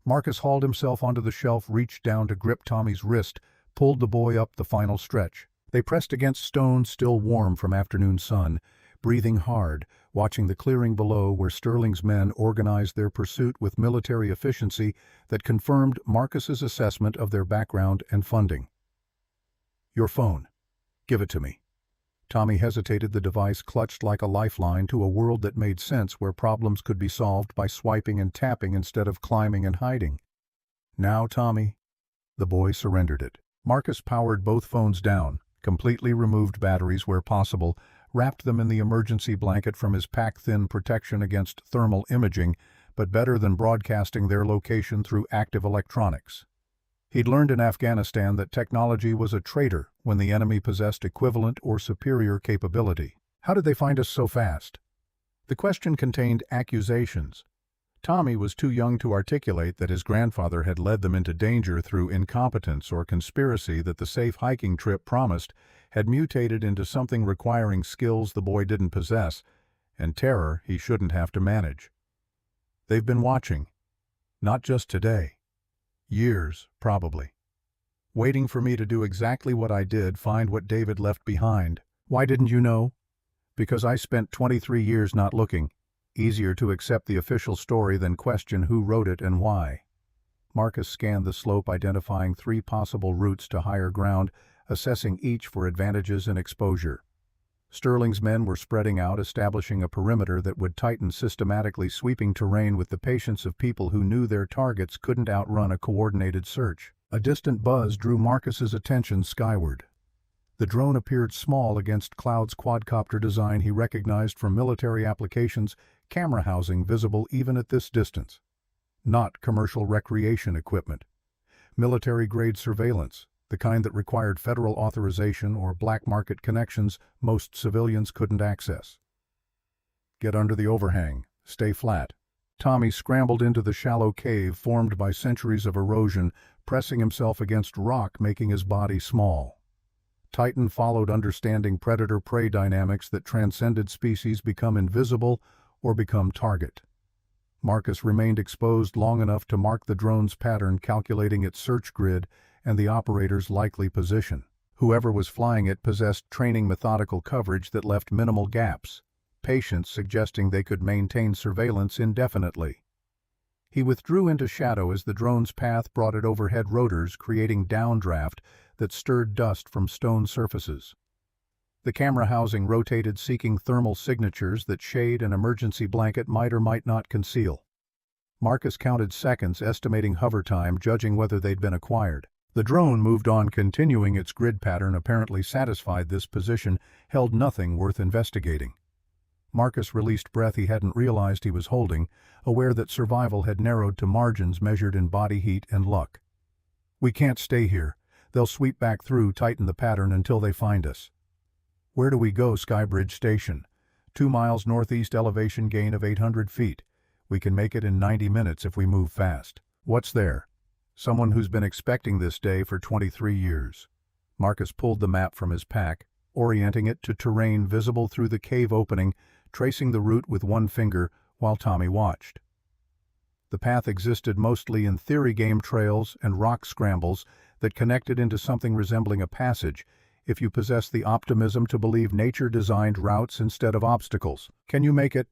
[SPEAKER 1] Marcus hauled himself onto the shelf, reached down to grip Tommy's wrist, pulled the boy up the final stretch. They pressed against stone still warm from afternoon sun, breathing hard, watching the clearing below where Sterling's men organized their pursuit with military efficiency that confirmed Marcus's assessment of their background and funding. "Your phone. Give it to me." Tommy hesitated, the device clutched like a lifeline to a world that made sense, where problems could be solved by swiping and tapping instead of climbing and hiding. "Now, Tommy." The boy surrendered it. Marcus powered both phones down, completely removed batteries where possible, wrapped them in the emergency blanket from his pack, thin protection against thermal imaging, but better than broadcasting their location through active electronics. He'd learned in Afghanistan that technology was a traitor when the enemy possessed equivalent or superior capability. How did they find us so fast? The question contained accusations. Tommy was too young to articulate that his grandfather had led them into danger through incompetence or conspiracy that the safe hiking trip promised had mutated into something requiring skills the boy didn't possess, and terror he shouldn't have to manage. They've been watching. Not just today. Years, probably. Waiting for me to do exactly what I did, find what David left behind. Why didn't you know? Because I spent 23 years not looking. Easier to accept the official story than question who wrote it and why. Marcus scanned the slope, identifying 3 possible routes to higher ground, assessing each for advantages and exposure. Sterling's men were spreading out, establishing a perimeter that would tighten, systematically sweeping terrain with the patience of people who knew their targets couldn't outrun a coordinated search. A distant buzz drew Marcus's attention skyward. The drone appeared small against clouds, quadcopter design he recognized from military applications, camera housing visible even at this distance. Not commercial recreation equipment. Military-grade surveillance, the kind that required federal authorization or black market connections most civilians couldn't access. "Get under the overhang. Stay flat." Tommy scrambled into the shallow cave formed by centuries of erosion, pressing himself against rock, making his body small. Titan followed, understanding predator-prey dynamics that transcended species become invisible or become target. Marcus remained exposed long enough to mark the drone's pattern, calculating its search grid and the operator's likely position. Whoever was flying it possessed training methodical coverage that left minimal gaps, patience suggesting they could maintain surveillance indefinitely. He withdrew into shadow as the drone's path brought it overhead rotors, creating downdraft that stirred dust from stone surfaces. The camera housing rotated, seeking thermal signatures that shade an emergency blanket might or might not conceal. Marcus counted seconds, estimating hover time, judging whether they'd been acquired. The drone moved on, continuing its grid pattern, apparently satisfied this position held nothing worth investigating. Marcus released breath he hadn't realized he was holding, aware that survival had narrowed to margins measured in body heat and luck. "We can't stay here. They'll sweep back through, tighten the pattern until they find us." "Where do we go?" "Skybridge Station. 2 miles northeast, elevation gain of 800 feet. We can make it in 90 minutes if we move fast." "What's there?" "Someone who's been expecting this day for 23 years. Marcus pulled the map from his pack, orienting it to terrain visible through the cave opening, tracing the route with one finger while Tommy watched. The path existed mostly in theory, game trails and rock scrambles that connected into something resembling a passage, if you possess the optimism to believe nature designed routes instead of obstacles. "Can you make it?"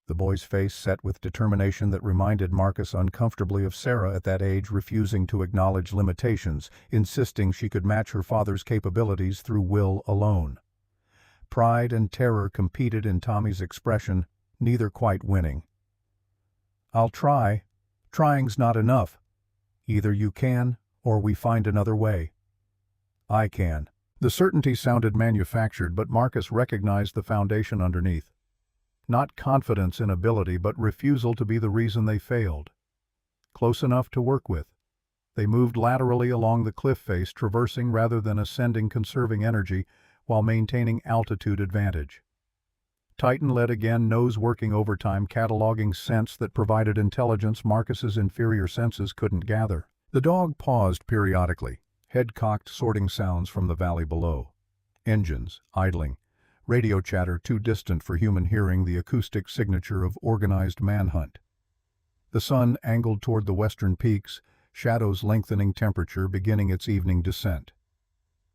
[SPEAKER 1] The boy's face set with determination that reminded Marcus uncomfortably of Sarah at that age, refusing to acknowledge limitations, insisting she could match her father's capabilities through will alone. Pride and terror competed in Tommy's expression, neither quite winning. "I'll try. Trying's not enough. Either you can, or we find another way." "I can." The certainty sounded manufactured, but Marcus recognized the foundation underneath. Not confidence in ability, but refusal to be the reason they failed. Close enough to work with. They moved laterally along the cliff face, traversing rather than ascending, conserving energy while maintaining altitude advantage. Titan led again, nose working overtime, cataloging scents that provided intelligence Marcus's inferior senses couldn't gather. The dog paused periodically, head cocked, sorting sounds from the valley below. Engines, idling. Radio chatter too distant for human hearing, the acoustic signature of organized manhunt. The sun angled toward the western peaks, shadows lengthening, temperature beginning its evening descent.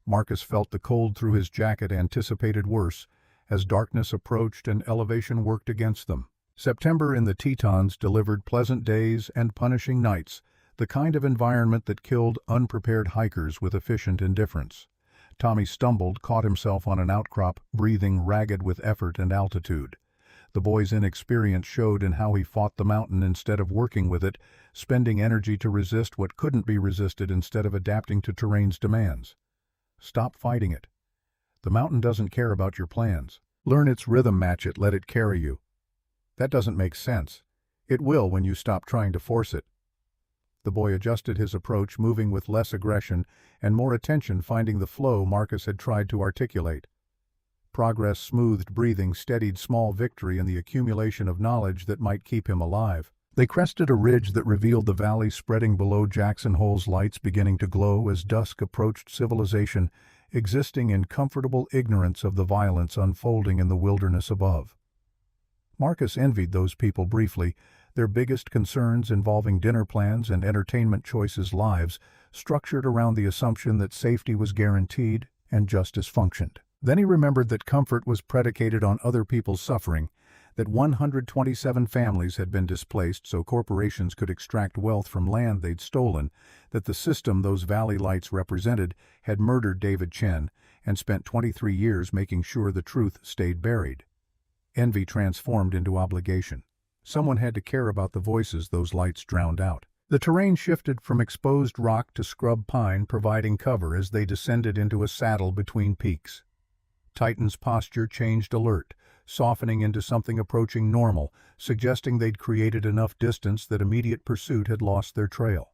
[SPEAKER 1] Marcus felt the cold through his jacket, anticipated worse, as darkness approached and elevation worked against them. September in the Tetons delivered pleasant days and punishing nights, the kind of environment that killed unprepared hikers with efficient indifference. Tommy stumbled, caught himself on an outcrop, breathing ragged with effort and altitude. The boy's inexperience showed in how he fought the mountain instead of working with it, spending energy to resist what couldn't be resisted instead of adapting to terrain's demands. Stop fighting it. The mountain doesn't care about your plans. Learn its rhythm, match it, let it carry you. That doesn't make sense. It will when you stop trying to force it. The boy adjusted his approach, moving with less aggression and more attention, finding the flow Marcus had tried to articulate. Progress smoothed breathing, steadied small victory in the accumulation of knowledge that might keep him alive. They crested a ridge that revealed the valley spreading below, Jackson Hole's lights beginning to glow as dusk approached, civilization existing in comfortable ignorance of the violence unfolding in the wilderness above. Marcus envied those people briefly, their biggest concerns involving dinner plans and entertainment choices, lives structured around the assumption that safety was guaranteed and justice functioned. Then he remembered that comfort was predicated on other people's suffering, that 127 families had been displaced so corporations could extract wealth from land they'd stolen, that the system those valley lights represented had murdered David Chen and spent 23 years making sure the truth stayed buried. Envy transformed into obligation. Someone had to care about the voices those lights drowned out. The terrain shifted from exposed rock to scrub pine, providing cover as they descended into a saddle between peaks. Titan's posture changed, alert, softening into something approaching normal, suggesting they'd created enough distance that immediate pursuit had lost their trail.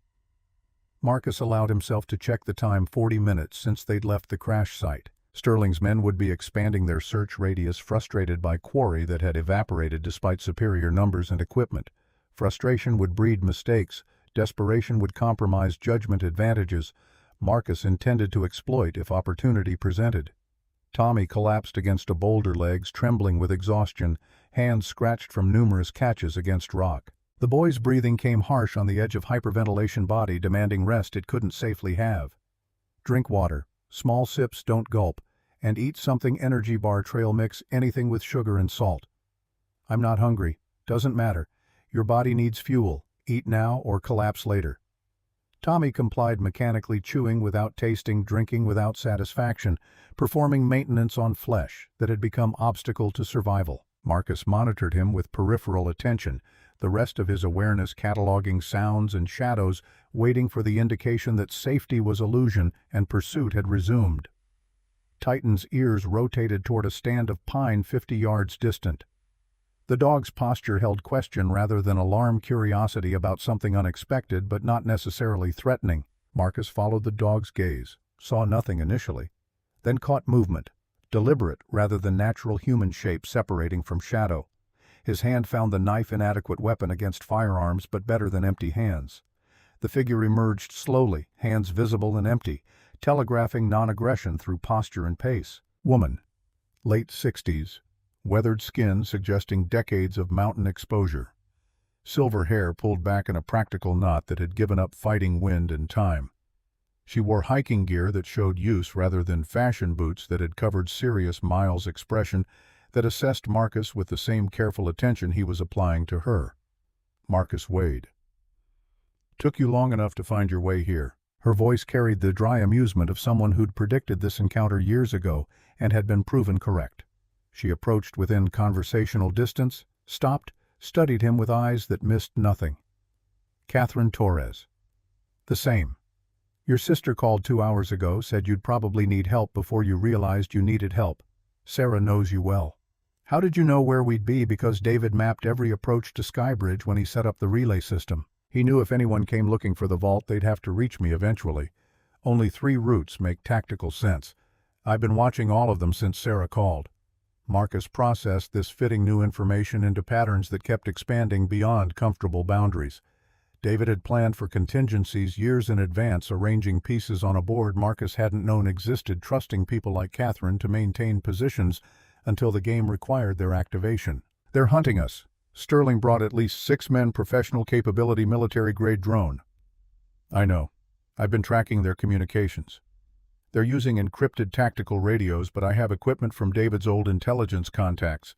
[SPEAKER 1] Marcus allowed himself to check the time, 40 minutes since they'd left the crash site. Sterling's men would be expanding their search radius, frustrated by quarry that had evaporated despite superior numbers and equipment. Frustration would breed mistakes, desperation would compromise judgment advantages. Marcus intended to exploit if opportunity presented. Tommy collapsed against a boulder, legs trembling with exhaustion, hands scratched from numerous catches against rock. The boy's breathing came harsh on the edge of hyperventilation, body demanding rest it couldn't safely have. Drink water, small sips, don't gulp, and eat something, energy bar, trail mix, anything with sugar and salt. I'm not hungry. Doesn't matter. Your body needs fuel. Eat now or collapse later. Tommy complied, mechanically chewing without tasting, drinking without satisfaction, performing maintenance on flesh that had become obstacle to survival. Marcus monitored him with peripheral attention, the rest of his awareness cataloging sounds and shadows, waiting for the indication that safety was illusion and pursuit had resumed. Titan's ears rotated toward a stand of pine 50 yards distant. The dog's posture held question rather than alarm, curiosity about something unexpected but not necessarily threatening. Marcus followed the dog's gaze, saw nothing initially, then caught movement, deliberate rather than natural human shape separating from shadow. His hand found the knife, inadequate weapon against firearms but better than empty hands. The figure emerged slowly, hands visible and empty, telegraphing non-aggression through posture and pace. Woman. Late 60s. Weathered skin suggesting decades of mountain exposure. Silver hair pulled back in a practical knot that had given up fighting wind and time. She wore hiking gear that showed use rather than fashion boots that had covered serious miles, expression that assessed Marcus with the same careful attention he was applying to her. Marcus weighed. Took you long enough to find your way here. Her voice carried the dry amusement of someone who'd predicted this encounter years ago and had been proven correct. She approached within conversational distance, stopped, studied him with eyes that missed nothing. Catherine Torres. The same. Your sister called 2 hours ago, said you'd probably need help before you realized you needed help. Sarah knows you well. How did you know where we'd be? Because David mapped every approach to Skybridge when he set up the relay system. He knew if anyone came looking for the vault, they'd have to reach me eventually. Only 3 routes make tactical sense. I've been watching all of them since Sarah called. Marcus processed this fitting new information into patterns that kept expanding beyond comfortable boundaries. David had planned for contingencies years in advance, arranging pieces on a board Marcus hadn't known existed, trusting people like Catherine to maintain positions until the game required their activation. They're hunting us. Sterling brought at least 6 men, professional capability, military-grade drone. I know. I've been tracking their communications. They're using encrypted tactical radios, but I have equipment from David's old intelligence contacts.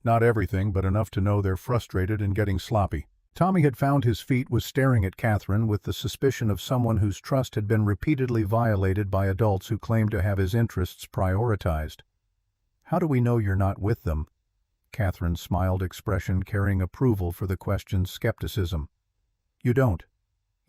[SPEAKER 1] Not everything, but enough to know they're frustrated and getting sloppy. Tommy had found his feet, was staring at Catherine with the suspicion of someone whose trust had been repeatedly violated by adults who claimed to have his interests prioritized. How do we know you're not with them? Catherine smiled, expression carrying approval for the question's skepticism. You don't.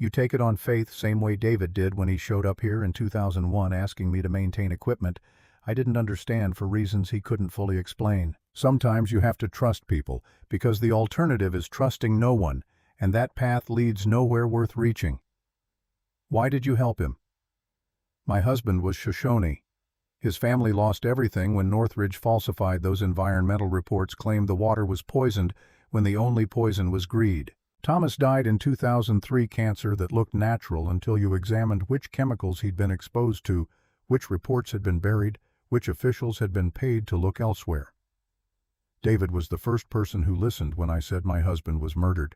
[SPEAKER 1] You take it on faith, same way David did when he showed up here in 2001 asking me to maintain equipment I didn't understand for reasons he couldn't fully explain. Sometimes you have to trust people, because the alternative is trusting no one, and that path leads nowhere worth reaching. Why did you help him? My husband was Shoshone. His family lost everything when Northridge falsified those environmental reports, claimed the water was poisoned when the only poison was greed. Thomas died in 2003, cancer that looked natural until you examined which chemicals he'd been exposed to, which reports had been buried, which officials had been paid to look elsewhere. David was the first person who listened when I said my husband was murdered.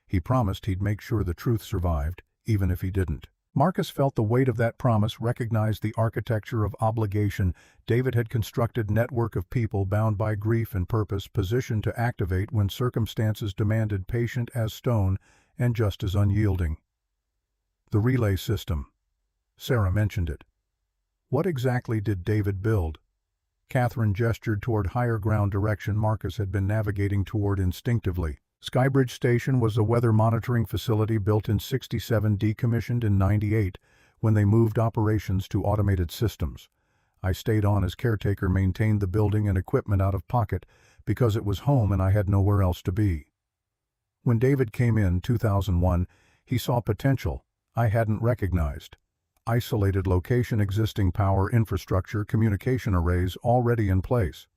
[SPEAKER 1] He promised he'd make sure the truth survived, even if he didn't. Marcus felt the weight of that promise, recognized the architecture of obligation. David had constructed a network of people bound by grief and purpose, positioned to activate when circumstances demanded, patient as stone and just as unyielding. The relay system. Sarah mentioned it. What exactly did David build? Catherine gestured toward higher ground direction Marcus had been navigating toward instinctively. Skybridge Station was a weather monitoring facility built in '67, decommissioned in '98 when they moved operations to automated systems. I stayed on as caretaker, maintained the building and equipment out of pocket because it was home and I had nowhere else to be. When David came in 2001, he saw potential I hadn't recognized. Isolated location, existing power infrastructure, communication arrays already in place.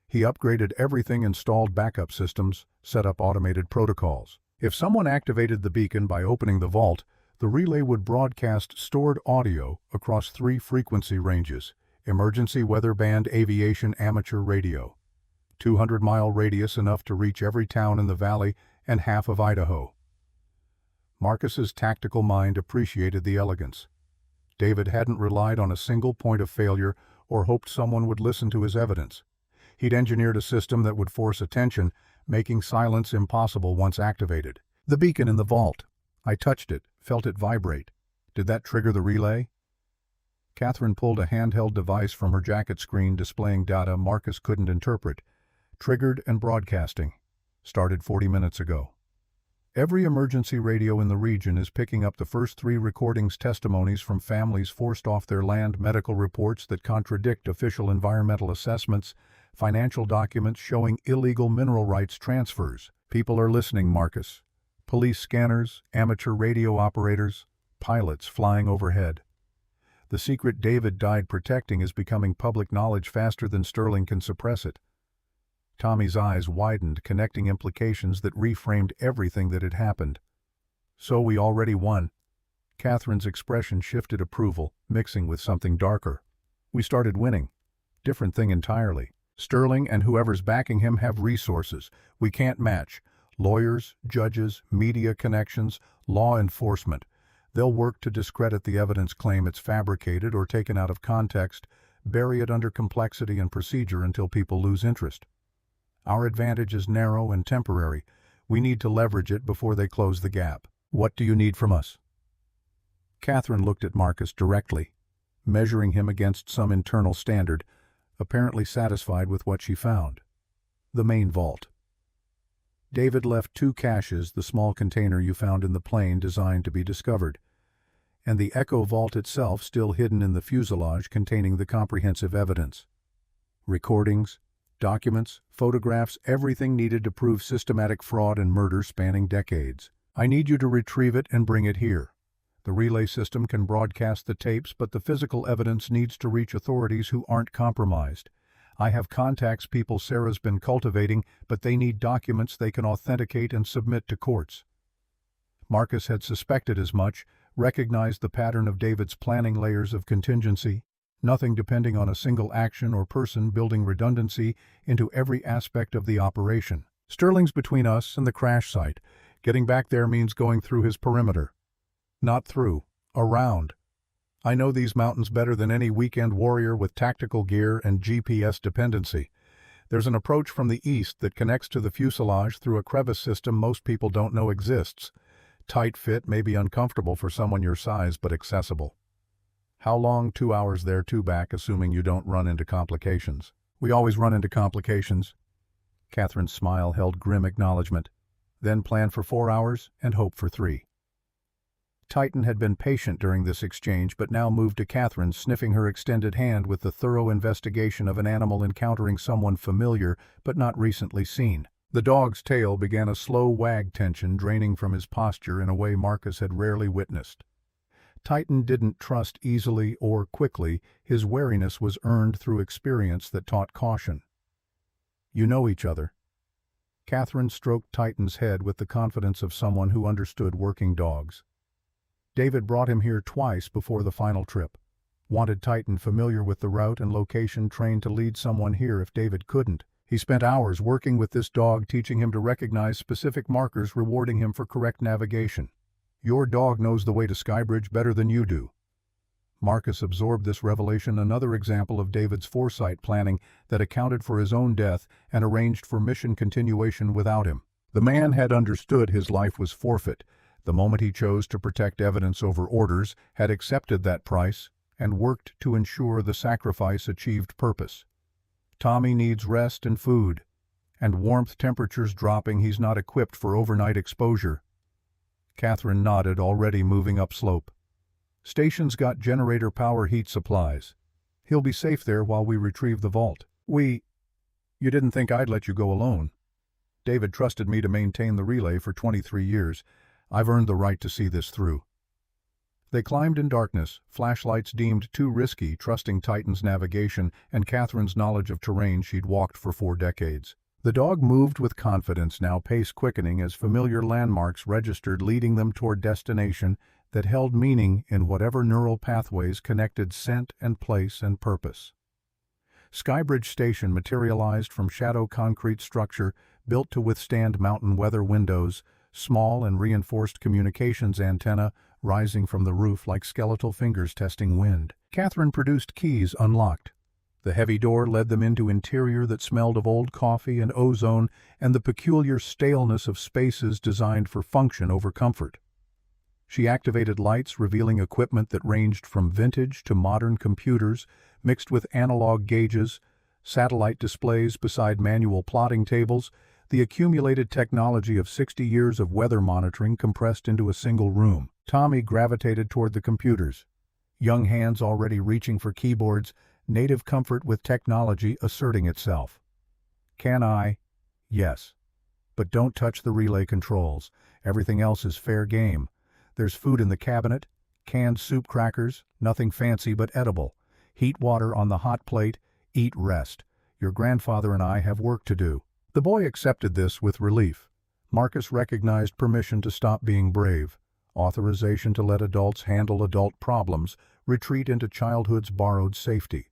[SPEAKER 1] He upgraded everything, installed backup systems, set up automated protocols. If someone activated the beacon by opening the vault, The relay would broadcast stored audio across 3 frequency ranges: emergency weather band aviation amateur radio, 200-mile radius enough to reach every town in the valley and half of Idaho. Marcus's tactical mind appreciated the elegance. David hadn't relied on a single point of failure or hoped someone would listen to his evidence. He'd engineered a system that would force attention, making silence impossible once activated. The beacon in the vault. I touched it, felt it vibrate. Did that trigger the relay? Catherine pulled a handheld device from her jacket screen displaying data Marcus couldn't interpret. Triggered and broadcasting. Started 40 minutes ago. Every emergency radio in the region is picking up the first 3 recordings, testimonies from families forced off their land, medical reports that contradict official environmental assessments, financial documents showing illegal mineral rights transfers. People are listening, Marcus. Police scanners, amateur radio operators, pilots flying overhead. The secret David died protecting is becoming public knowledge faster than Sterling can suppress it. Tommy's eyes widened, connecting implications that reframed everything that had happened. So we already won. Catherine's expression shifted approval, mixing with something darker. We started winning. Different thing entirely. Sterling and whoever's backing him have resources we can't match. Lawyers, judges, media connections, law enforcement. They'll work to discredit the evidence, claim it's fabricated or taken out of context, bury it under complexity and procedure until people lose interest. Our advantage is narrow and temporary. We need to leverage it before they close the gap. What do you need from us? Catherine looked at Marcus directly, measuring him against some internal standard, apparently satisfied with what she found. The main vault. David left 2 caches, the small container you found in the plane designed to be discovered, and the Echo Vault itself still hidden in the fuselage containing the comprehensive evidence. Recordings, documents, photographs, everything needed to prove systematic fraud and murder spanning decades. I need you to retrieve it and bring it here. The relay system can broadcast the tapes, but the physical evidence needs to reach authorities who aren't compromised. I have contacts people Sarah's been cultivating, but they need documents they can authenticate and submit to courts. Marcus had suspected as much, recognized the pattern of David's planning, layers of contingency, nothing depending on a single action or person, building redundancy into every aspect of the operation. Sterling's between us and the crash site. Getting back there means going through his perimeter. Not through, around. I know these mountains better than any weekend warrior with tactical gear and GPS dependency. There's an approach from the east that connects to the fuselage through a crevice system most people don't know exists. Tight fit, may be uncomfortable for someone your size, but accessible. How long? 2 hours there, 2 back, assuming you don't run into complications. We always run into complications. Catherine's smile held grim acknowledgement. Then plan for 4 hours and hope for 3. Titan had been patient during this exchange, but now moved to Catherine, sniffing her extended hand with the thorough investigation of an animal encountering someone familiar but not recently seen. The dog's tail began a slow wag, tension draining from his posture in a way Marcus had rarely witnessed. Titan didn't trust easily or quickly. His wariness was earned through experience that taught caution. You know each other. Catherine stroked Titan's head with the confidence of someone who understood working dogs. David brought him here twice before the final trip. Wanted Titan familiar with the route and location, trained to lead someone here if David couldn't. He spent hours working with this dog, teaching him to recognize specific markers, rewarding him for correct navigation. Your dog knows the way to Skybridge better than you do. Marcus absorbed this revelation, another example of David's foresight planning that accounted for his own death and arranged for mission continuation without him. The man had understood his life was forfeit. The moment he chose to protect evidence over orders, had accepted that price, and worked to ensure the sacrifice achieved purpose. Tommy needs rest and food, and warmth, temperatures dropping, he's not equipped for overnight exposure. Catherine nodded, already moving upslope. Station's got generator power, heat supplies. He'll be safe there while we retrieve the vault. You didn't think I'd let you go alone. David trusted me to maintain the relay for 23 years. I've earned the right to see this through. They climbed in darkness, flashlights deemed too risky, trusting Titan's navigation and Catherine's knowledge of terrain she'd walked for 4 decades. The dog moved with confidence, now pace quickening as familiar landmarks registered, leading them toward destination that held meaning in whatever neural pathways connected scent and place and purpose. Skybridge Station materialized from shadow concrete structure built to withstand mountain weather, windows, small and reinforced communications antenna rising from the roof like skeletal fingers testing wind. Catherine produced keys, unlocked. The heavy door led them into interior that smelled of old coffee and ozone and the peculiar staleness of spaces designed for function over comfort. She activated lights, revealing equipment that ranged from vintage to modern computers, mixed with analog gauges, satellite displays beside manual plotting tables, the accumulated technology of 60 years of weather monitoring compressed into a single room. Tommy gravitated toward the computers, young hands already reaching for keyboards, native comfort with technology asserting itself. Can I? Yes. But don't touch the relay controls. Everything else is fair game. There's food in the cabinet, canned soup, crackers, nothing fancy but edible. Heat water on the hot plate, eat, rest. Your grandfather and I have work to do. The boy accepted this with relief. Marcus recognized permission to stop being brave, authorization to let adults handle adult problems, retreat into childhood's borrowed safety.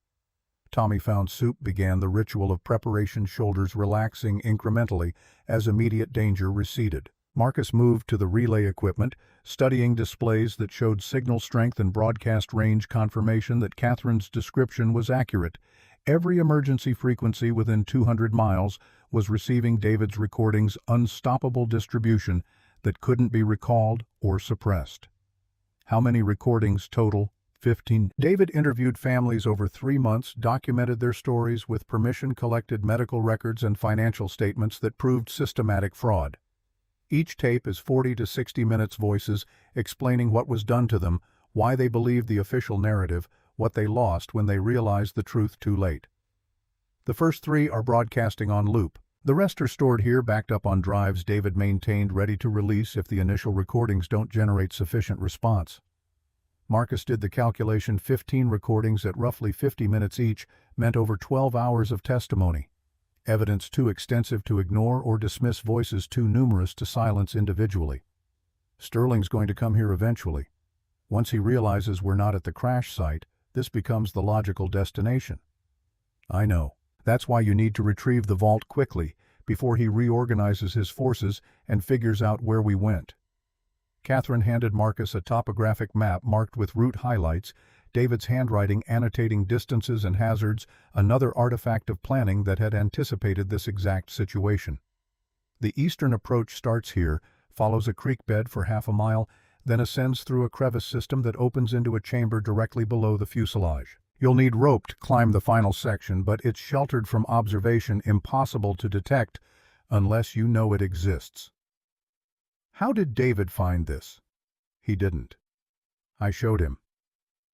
[SPEAKER 1] Tommy found soup, began the ritual of preparation, shoulders relaxing incrementally as immediate danger receded. Marcus moved to the relay equipment, studying displays that showed signal strength and broadcast range, confirmation that Catherine's description was accurate. Every emergency frequency within 200 miles was receiving David's recordings, unstoppable distribution that couldn't be recalled or suppressed. How many recordings total? 15. David interviewed families over 3 months, documented their stories with permission, collected medical records and financial statements that proved systematic fraud. Each tape is 40 to 60 minutes, voices explaining what was done to them, why they believed the official narrative, what they lost when they realized the truth too late. The first 3 are broadcasting on loop. The rest are stored here, backed up on drives David maintained, ready to release if the initial recordings don't generate sufficient response. Marcus did the calculation. 15 recordings at roughly 50 minutes each meant over 12 hours of testimony. Evidence too extensive to ignore or dismiss, voices too numerous to silence individually. Sterling's going to come here eventually. Once he realizes we're not at the crash site, this becomes the logical destination. I know. That's why you need to retrieve the vault quickly, before he reorganizes his forces and figures out where we went. Catherine handed Marcus a topographic map marked with route highlights, David's handwriting annotating distances and hazards, another artifact of planning that had anticipated this exact situation. The eastern approach starts here, follows a creek bed for half a mile, then ascends through a crevice system that opens into a chamber directly below the fuselage. You'll need rope to climb the final section, but it's sheltered from observation, impossible to detect unless you know it exists. How did David find this? He didn't. I showed him.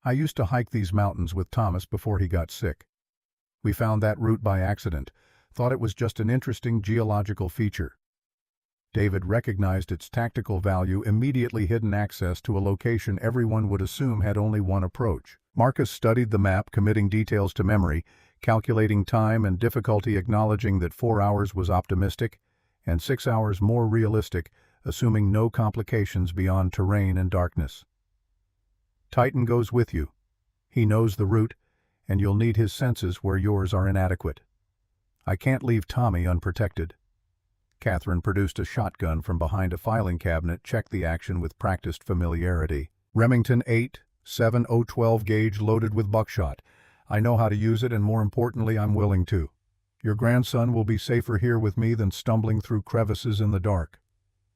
[SPEAKER 1] I used to hike these mountains with Thomas before he got sick. We found that route by accident, thought it was just an interesting geological feature. David recognized its tactical value, immediately hidden access to a location everyone would assume had only one approach. Marcus studied the map, committing details to memory, calculating time and difficulty, acknowledging that 4 hours was optimistic and 6 hours more realistic, assuming no complications beyond terrain and darkness. Titan goes with you. He knows the route, and you'll need his senses where yours are inadequate. I can't leave Tommy unprotected. Catherine produced a shotgun from behind a filing cabinet, checked the action with practiced familiarity. Remington 8.70 gauge loaded with buckshot. I know how to use it, and more importantly, I'm willing to. Your grandson will be safer here with me than stumbling through crevices in the dark.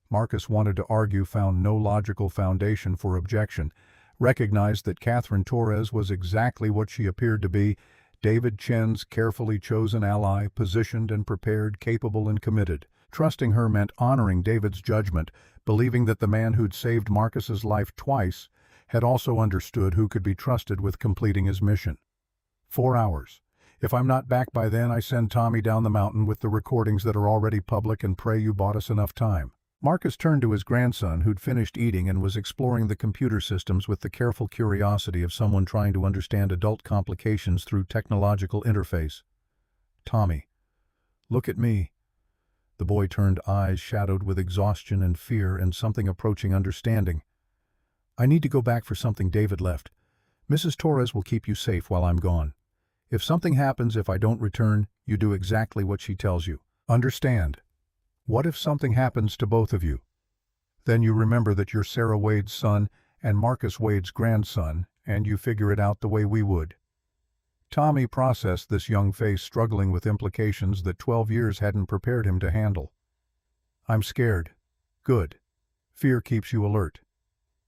[SPEAKER 1] Marcus wanted to argue, found no logical foundation for objection, recognized that Catherine Torres was exactly what she appeared to be, David Chen's carefully chosen ally, positioned and prepared, capable and committed. Trusting her meant honoring David's judgment, believing that the man who'd saved Marcus's life twice had also understood who could be trusted with completing his mission. 4 hours. If I'm not back by then, I send Tommy down the mountain with the recordings that are already public and pray you bought us enough time. Marcus turned to his grandson, who'd finished eating and was exploring the computer systems with the careful curiosity of someone trying to understand adult complications through technological interface. Tommy, look at me. The boy turned eyes shadowed with exhaustion and fear and something approaching understanding. I need to go back for something David left. Mrs. Torres will keep you safe while I'm gone. If something happens if I don't return, you do exactly what she tells you. Understand? What if something happens to both of you? Then you remember that you're Sarah Wade's son and Marcus Wade's grandson, and you figure it out the way we would. Tommy processed this young face struggling with implications that 12 years hadn't prepared him to handle. I'm scared. Good. Fear keeps you alert.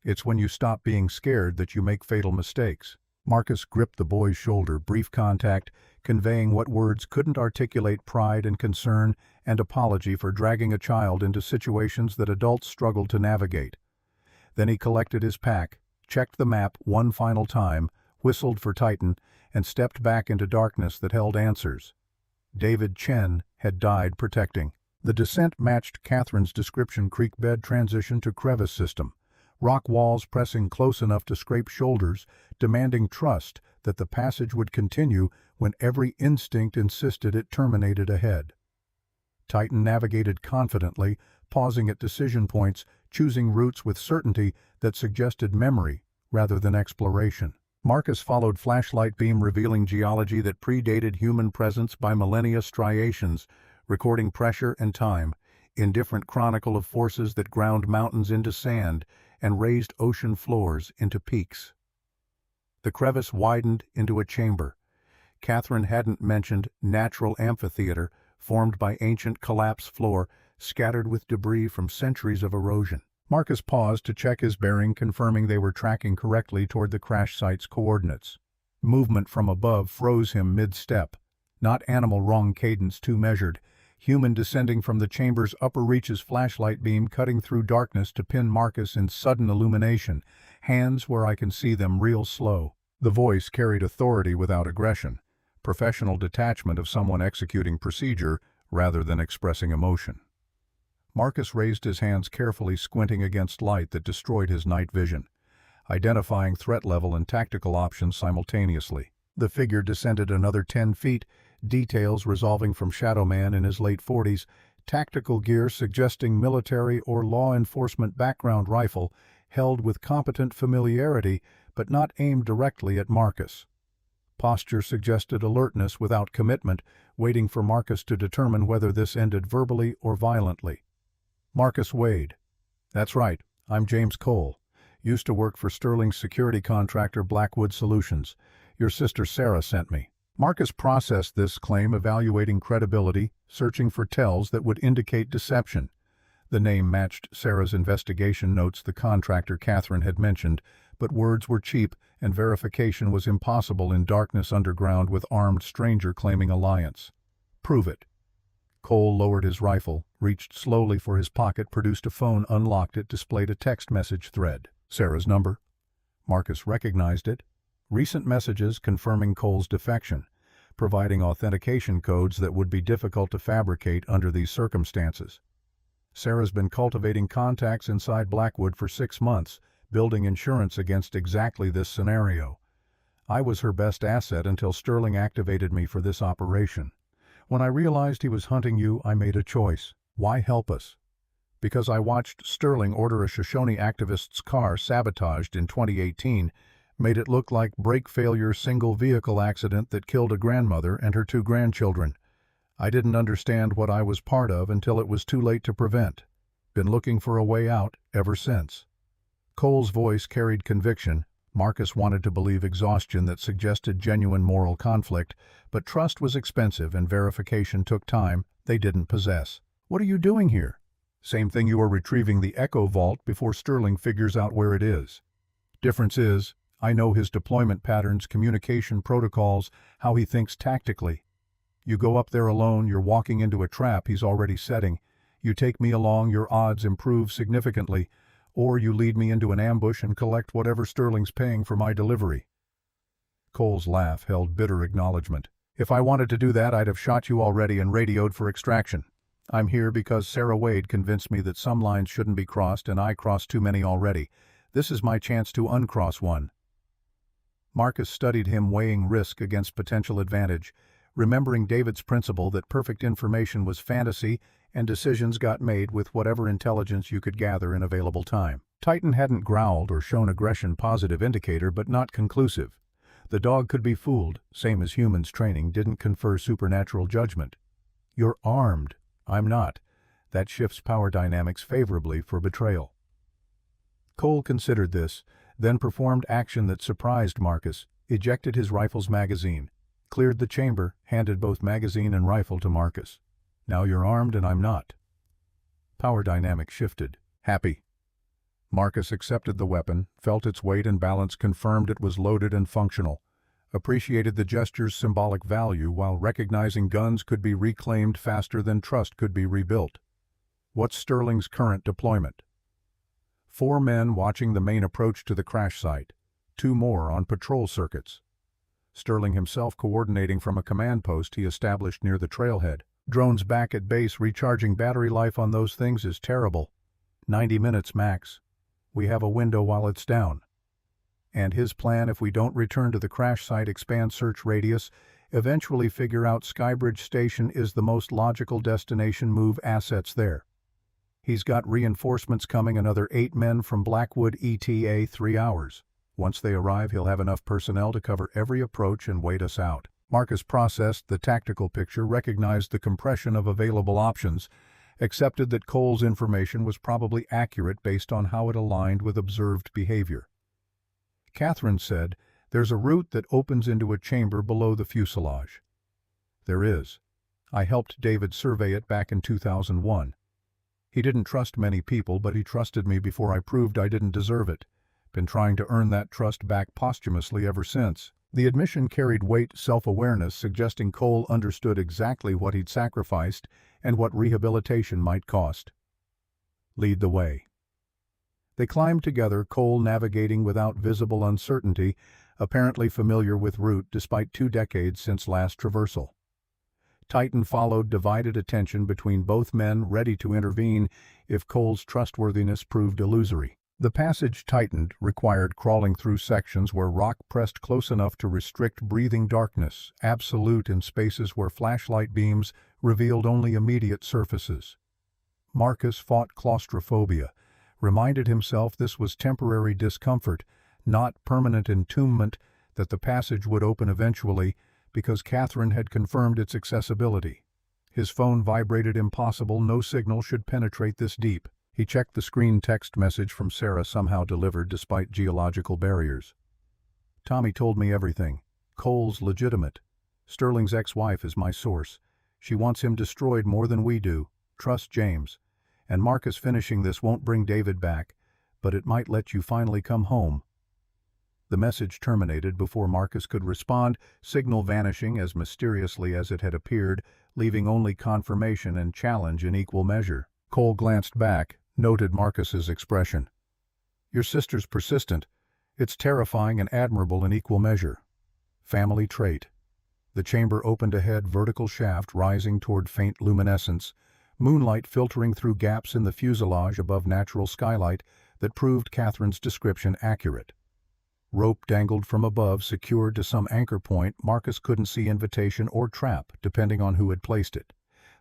[SPEAKER 1] It's when you stop being scared that you make fatal mistakes. Marcus gripped the boy's shoulder, brief contact, conveying what words couldn't articulate: pride and concern and apology for dragging a child into situations that adults struggled to navigate. Then he collected his pack, checked the map one final time, whistled for Titan, and stepped back into darkness that held answers. David Chen had died protecting. The descent matched Catherine's description: creek bed transition to crevice system. Rock walls pressing close enough to scrape shoulders, demanding trust that the passage would continue when every instinct insisted it terminated ahead. Titan navigated confidently, pausing at decision points, choosing routes with certainty that suggested memory rather than exploration. Marcus followed flashlight beam revealing geology that predated human presence by millennia: striations, recording pressure and time, indifferent chronicle of forces that ground mountains into sand and raised ocean floors into peaks. The crevice widened into a chamber. Catherine hadn't mentioned natural amphitheater formed by ancient collapse floor scattered with debris from centuries of erosion. Marcus paused to check his bearing, confirming they were tracking correctly toward the crash site's coordinates. Movement from above froze him mid-step. Not animal, wrong cadence, too measured. Human descending from the chamber's upper reaches, flashlight beam cutting through darkness to pin Marcus in sudden illumination. Hands where I can see them, real slow. The voice carried authority without aggression. Professional detachment of someone executing procedure rather than expressing emotion. Marcus raised his hands carefully, squinting against light that destroyed his night vision, identifying threat level and tactical options simultaneously. The figure descended another 10 feet, details resolving from Shadow Man in his late 40s, tactical gear suggesting military or law enforcement background, rifle held with competent familiarity but not aimed directly at Marcus. Posture suggested alertness without commitment, waiting for Marcus to determine whether this ended verbally or violently. Marcus Wade. That's right, I'm James Cole. Used to work for Sterling's security contractor Blackwood Solutions. Your sister Sarah sent me. Marcus processed this claim, evaluating credibility, searching for tells that would indicate deception. The name matched Sarah's investigation notes the contractor Catherine had mentioned, but words were cheap and verification was impossible in darkness underground with armed stranger claiming alliance. Prove it. Cole lowered his rifle, reached slowly for his pocket, produced a phone, unlocked it, displayed a text message thread. Sarah's number. Marcus recognized it. Recent messages confirming Cole's defection, providing authentication codes that would be difficult to fabricate under these circumstances. Sarah's been cultivating contacts inside Blackwood for 6 months, building insurance against exactly this scenario. I was her best asset until Sterling activated me for this operation. When I realized he was hunting you, I made a choice. Why help us? Because I watched Sterling order a Shoshone activist's car sabotaged in 2018, made it look like brake failure, single vehicle accident that killed a grandmother and her 2 grandchildren. I didn't understand what I was part of until it was too late to prevent. Been looking for a way out ever since. Cole's voice carried conviction. Marcus wanted to believe exhaustion that suggested genuine moral conflict, but trust was expensive and verification took time they didn't possess. What are you doing here? Same thing you were retrieving the Echo Vault before Sterling figures out where it is. Difference is, I know his deployment patterns, communication protocols, how he thinks tactically. You go up there alone, you're walking into a trap he's already setting. You take me along, your odds improve significantly. Or you lead me into an ambush and collect whatever Sterling's paying for my delivery. Cole's laugh held bitter acknowledgement. If I wanted to do that, I'd have shot you already and radioed for extraction. I'm here because Sarah Wade convinced me that some lines shouldn't be crossed and I crossed too many already. This is my chance to uncross one. Marcus studied him, weighing risk against potential advantage, remembering David's principle that perfect information was fantasy and decisions got made with whatever intelligence you could gather in available time. Titan hadn't growled or shown aggression, positive indicator, but not conclusive. The dog could be fooled, same as humans. Training didn't confer supernatural judgment. You're armed. I'm not. That shifts power dynamics favorably for betrayal. Cole considered this, then performed action that surprised Marcus, ejected his rifle's magazine, cleared the chamber, handed both magazine and rifle to Marcus. Now you're armed and I'm not. Power dynamics shifted. Happy. Marcus accepted the weapon, felt its weight and balance, confirmed it was loaded and functional, appreciated the gesture's symbolic value while recognizing guns could be reclaimed faster than trust could be rebuilt. What's Sterling's current deployment? 4 men watching the main approach to the crash site, 2 more on patrol circuits. Sterling himself coordinating from a command post he established near the trailhead. Drones back at base. Recharging battery life on those things is terrible. 90 minutes max. We have a window while it's down. And his plan, if we don't return to the crash site, expand search radius, eventually figure out Skybridge Station is the most logical destination, move assets there. He's got reinforcements coming, another 8 men from Blackwood, ETA 3 hours. Once they arrive, he'll have enough personnel to cover every approach and wait us out. Marcus processed the tactical picture, recognized the compression of available options, accepted that Cole's information was probably accurate based on how it aligned with observed behavior. Catherine said, "There's a route that opens into a chamber below the fuselage." There is. I helped David survey it back in 2001. He didn't trust many people, but he trusted me before I proved I didn't deserve it. Been trying to earn that trust back posthumously ever since. The admission carried weight, self-awareness, suggesting Cole understood exactly what he'd sacrificed and what rehabilitation might cost. Lead the way. They climbed together, Cole navigating without visible uncertainty, apparently familiar with route despite 2 decades since last traversal. Titan followed, divided attention between both men, ready to intervene if Cole's trustworthiness proved illusory. The passage tightened, required crawling through sections where rock pressed close enough to restrict breathing, darkness, absolute in spaces where flashlight beams revealed only immediate surfaces. Marcus fought claustrophobia, reminded himself this was temporary discomfort, not permanent entombment, that the passage would open eventually because Catherine had confirmed its accessibility. His phone vibrated. Impossible, no signal should penetrate this deep. He checked the screen, text message from Sarah, somehow delivered despite geological barriers. Tommy told me everything. Cole's legitimate. Sterling's ex-wife is my source. She wants him destroyed more than we do. Trust James. And Marcus finishing this won't bring David back, but it might let you finally come home. The message terminated before Marcus could respond, signal vanishing as mysteriously as it had appeared, leaving only confirmation and challenge in equal measure. Cole glanced back, noted Marcus's expression. Your sister's persistent. It's terrifying and admirable in equal measure. Family trait. The chamber opened ahead, vertical shaft rising toward faint luminescence, moonlight filtering through gaps in the fuselage above natural skylight that proved Catherine's description accurate. Rope dangled from above, secured to some anchor point. Marcus couldn't see invitation or trap, depending on who had placed it.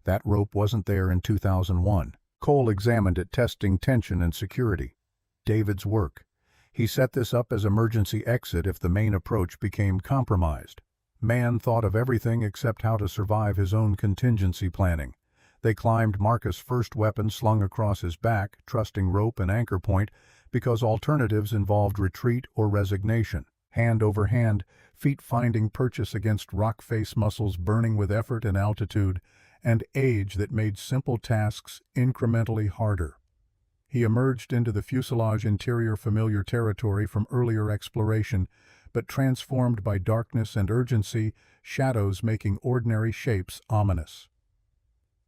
[SPEAKER 1] That rope wasn't there in 2001. Cole examined it, testing tension and security. David's work. He set this up as emergency exit if the main approach became compromised. Man thought of everything except how to survive his own contingency planning. They climbed, Marcus' first weapon slung across his back, trusting rope and anchor point because alternatives involved retreat or resignation. Hand over hand, feet finding purchase against rock face, muscles burning with effort and altitude, and age that made simple tasks incrementally harder. He emerged into the fuselage interior, familiar territory from earlier exploration, but transformed by darkness and urgency, shadows making ordinary shapes ominous.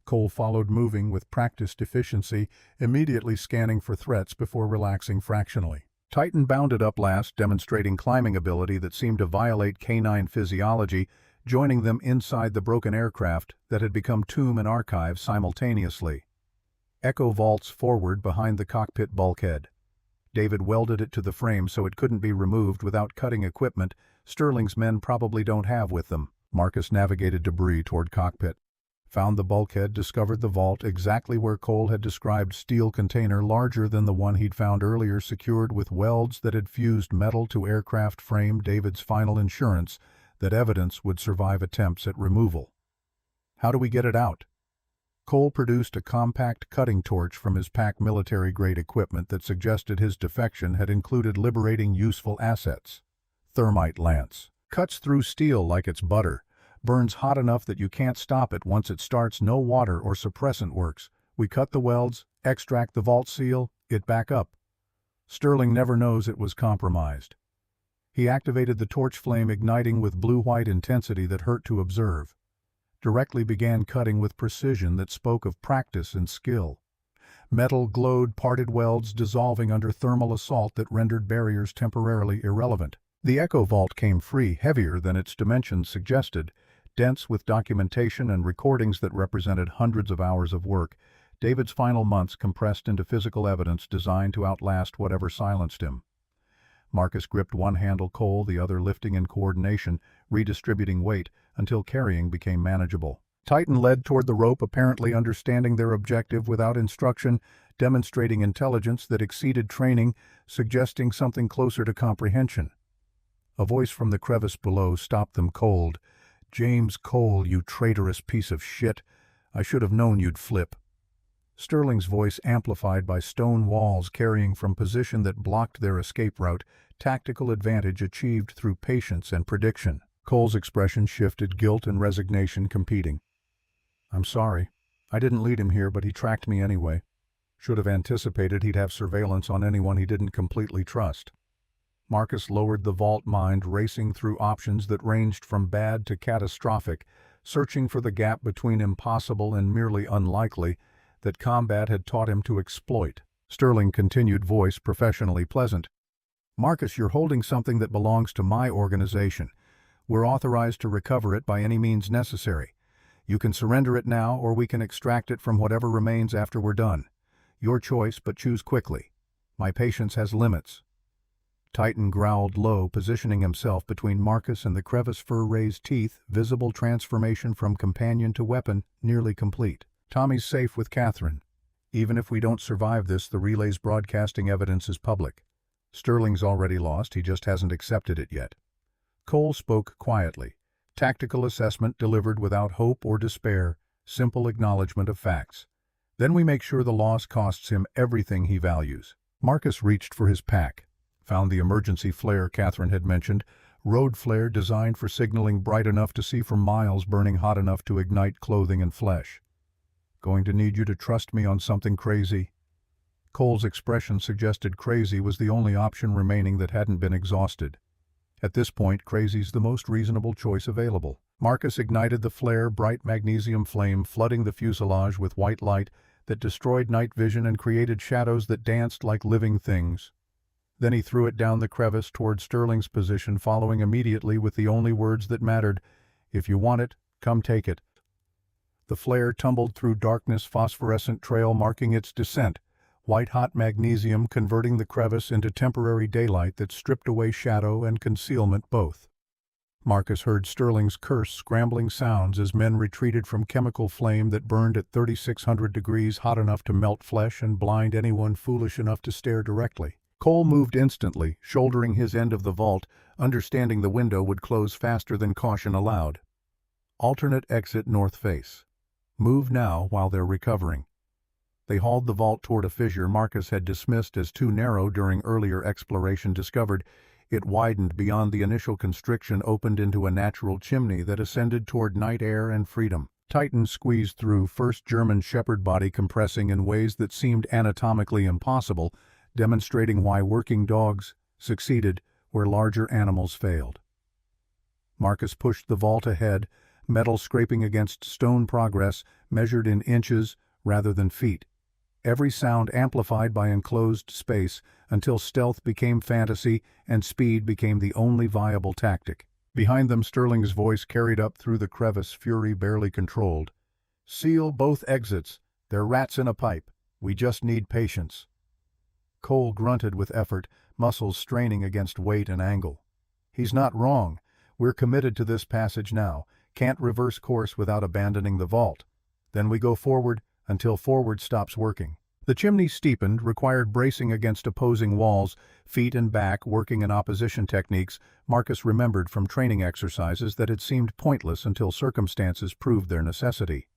[SPEAKER 1] Cole followed, moving with practiced efficiency, immediately scanning for threats before relaxing fractionally. Titan bounded up last, demonstrating climbing ability that seemed to violate canine physiology, joining them inside the broken aircraft that had become tomb and archive simultaneously. Echo vaults forward behind the cockpit bulkhead. David welded it to the frame so it couldn't be removed without cutting equipment Sterling's men probably don't have with them. Marcus navigated debris toward cockpit. Found the bulkhead, discovered the vault exactly where Cole had described, steel container larger than the one he'd found earlier, secured with welds that had fused metal to aircraft frame. David's final assurance that evidence would survive attempts at removal. How do we get it out? Cole produced a compact cutting torch from his pack, military-grade equipment that suggested his defection had included liberating useful assets. Thermite lance. Cuts through steel like it's butter. Burns hot enough that you can't stop it once it starts. No water or suppressant works. We cut the welds, extract the vault seal, it back up. Sterling never knows it was compromised. He activated the torch flame, igniting with blue-white intensity that hurt to observe. Directly began cutting with precision that spoke of practice and skill. Metal glowed, parted welds dissolving under thermal assault that rendered barriers temporarily irrelevant. The Echo Vault came free, heavier than its dimensions suggested, dense with documentation and recordings that represented hundreds of hours of work. David's final months compressed into physical evidence designed to outlast whatever silenced him. Marcus gripped one handle, Cole the other, lifting in coordination, redistributing weight until carrying became manageable. Titan led toward the rope, apparently understanding their objective without instruction, demonstrating intelligence that exceeded training, suggesting something closer to comprehension. A voice from the crevice below stopped them cold. "James Cole, you traitorous piece of shit. I should have known you'd flip." Sterling's voice, amplified by stone walls carrying from position that blocked their escape route, tactical advantage achieved through patience and prediction. Cole's expression shifted, guilt and resignation competing. "I'm sorry. I didn't lead him here, but he tracked me anyway. Should have anticipated he'd have surveillance on anyone he didn't completely trust." Marcus lowered the vault, mind racing through options that ranged from bad to catastrophic, searching for the gap between impossible and merely unlikely that combat had taught him to exploit. Sterling continued, voice professionally pleasant. "Marcus, you're holding something that belongs to my organization. We're authorized to recover it by any means necessary. You can surrender it now, or we can extract it from whatever remains after we're done. Your choice, but choose quickly. My patience has limits." Titan growled low, positioning himself between Marcus and the crevice, fur-raised teeth, visible transformation from companion to weapon, nearly complete. "Tommy's safe with Catherine. Even if we don't survive this, the relay's broadcasting evidence is public. Sterling's already lost, he just hasn't accepted it yet." Cole spoke quietly. Tactical assessment delivered without hope or despair, simple acknowledgement of facts. Then we make sure the loss costs him everything he values. Marcus reached for his pack. Found the emergency flare Catherine had mentioned, road flare designed for signaling, bright enough to see for miles, burning hot enough to ignite clothing and flesh. "Going to need you to trust me on something crazy." Cole's expression suggested crazy was the only option remaining that hadn't been exhausted. At this point, crazy's the most reasonable choice available. Marcus ignited the flare, bright magnesium flame flooding the fuselage with white light that destroyed night vision and created shadows that danced like living things. Then he threw it down the crevice toward Sterling's position, following immediately with the only words that mattered: "If you want it, come take it." The flare tumbled through darkness, phosphorescent trail marking its descent, white-hot magnesium converting the crevice into temporary daylight that stripped away shadow and concealment both. Marcus heard Sterling's curse, scrambling sounds as men retreated from chemical flame that burned at 3,600 degrees, hot enough to melt flesh and blind anyone foolish enough to stare directly. Cole moved instantly, shouldering his end of the vault, understanding the window would close faster than caution allowed. Alternate exit north face. Move now while they're recovering. They hauled the vault toward a fissure Marcus had dismissed as too narrow during earlier exploration. Discovered it widened beyond the initial constriction, opened into a natural chimney that ascended toward night air and freedom. Titan squeezed through, first German shepherd body compressing in ways that seemed anatomically impossible, demonstrating why working dogs succeeded where larger animals failed. Marcus pushed the vault ahead, metal scraping against stone, progress measured in inches rather than feet. Every sound amplified by enclosed space until stealth became fantasy and speed became the only viable tactic. Behind them, Sterling's voice carried up through the crevice, fury barely controlled. "Seal both exits. They're rats in a pipe. We just need patience." Cole grunted with effort, muscles straining against weight and angle. "He's not wrong. We're committed to this passage now. Can't reverse course without abandoning the vault." Then we go forward until forward stops working. The chimney steepened, required bracing against opposing walls, feet and back working in opposition techniques. Marcus remembered from training exercises that had seemed pointless until circumstances proved their necessity.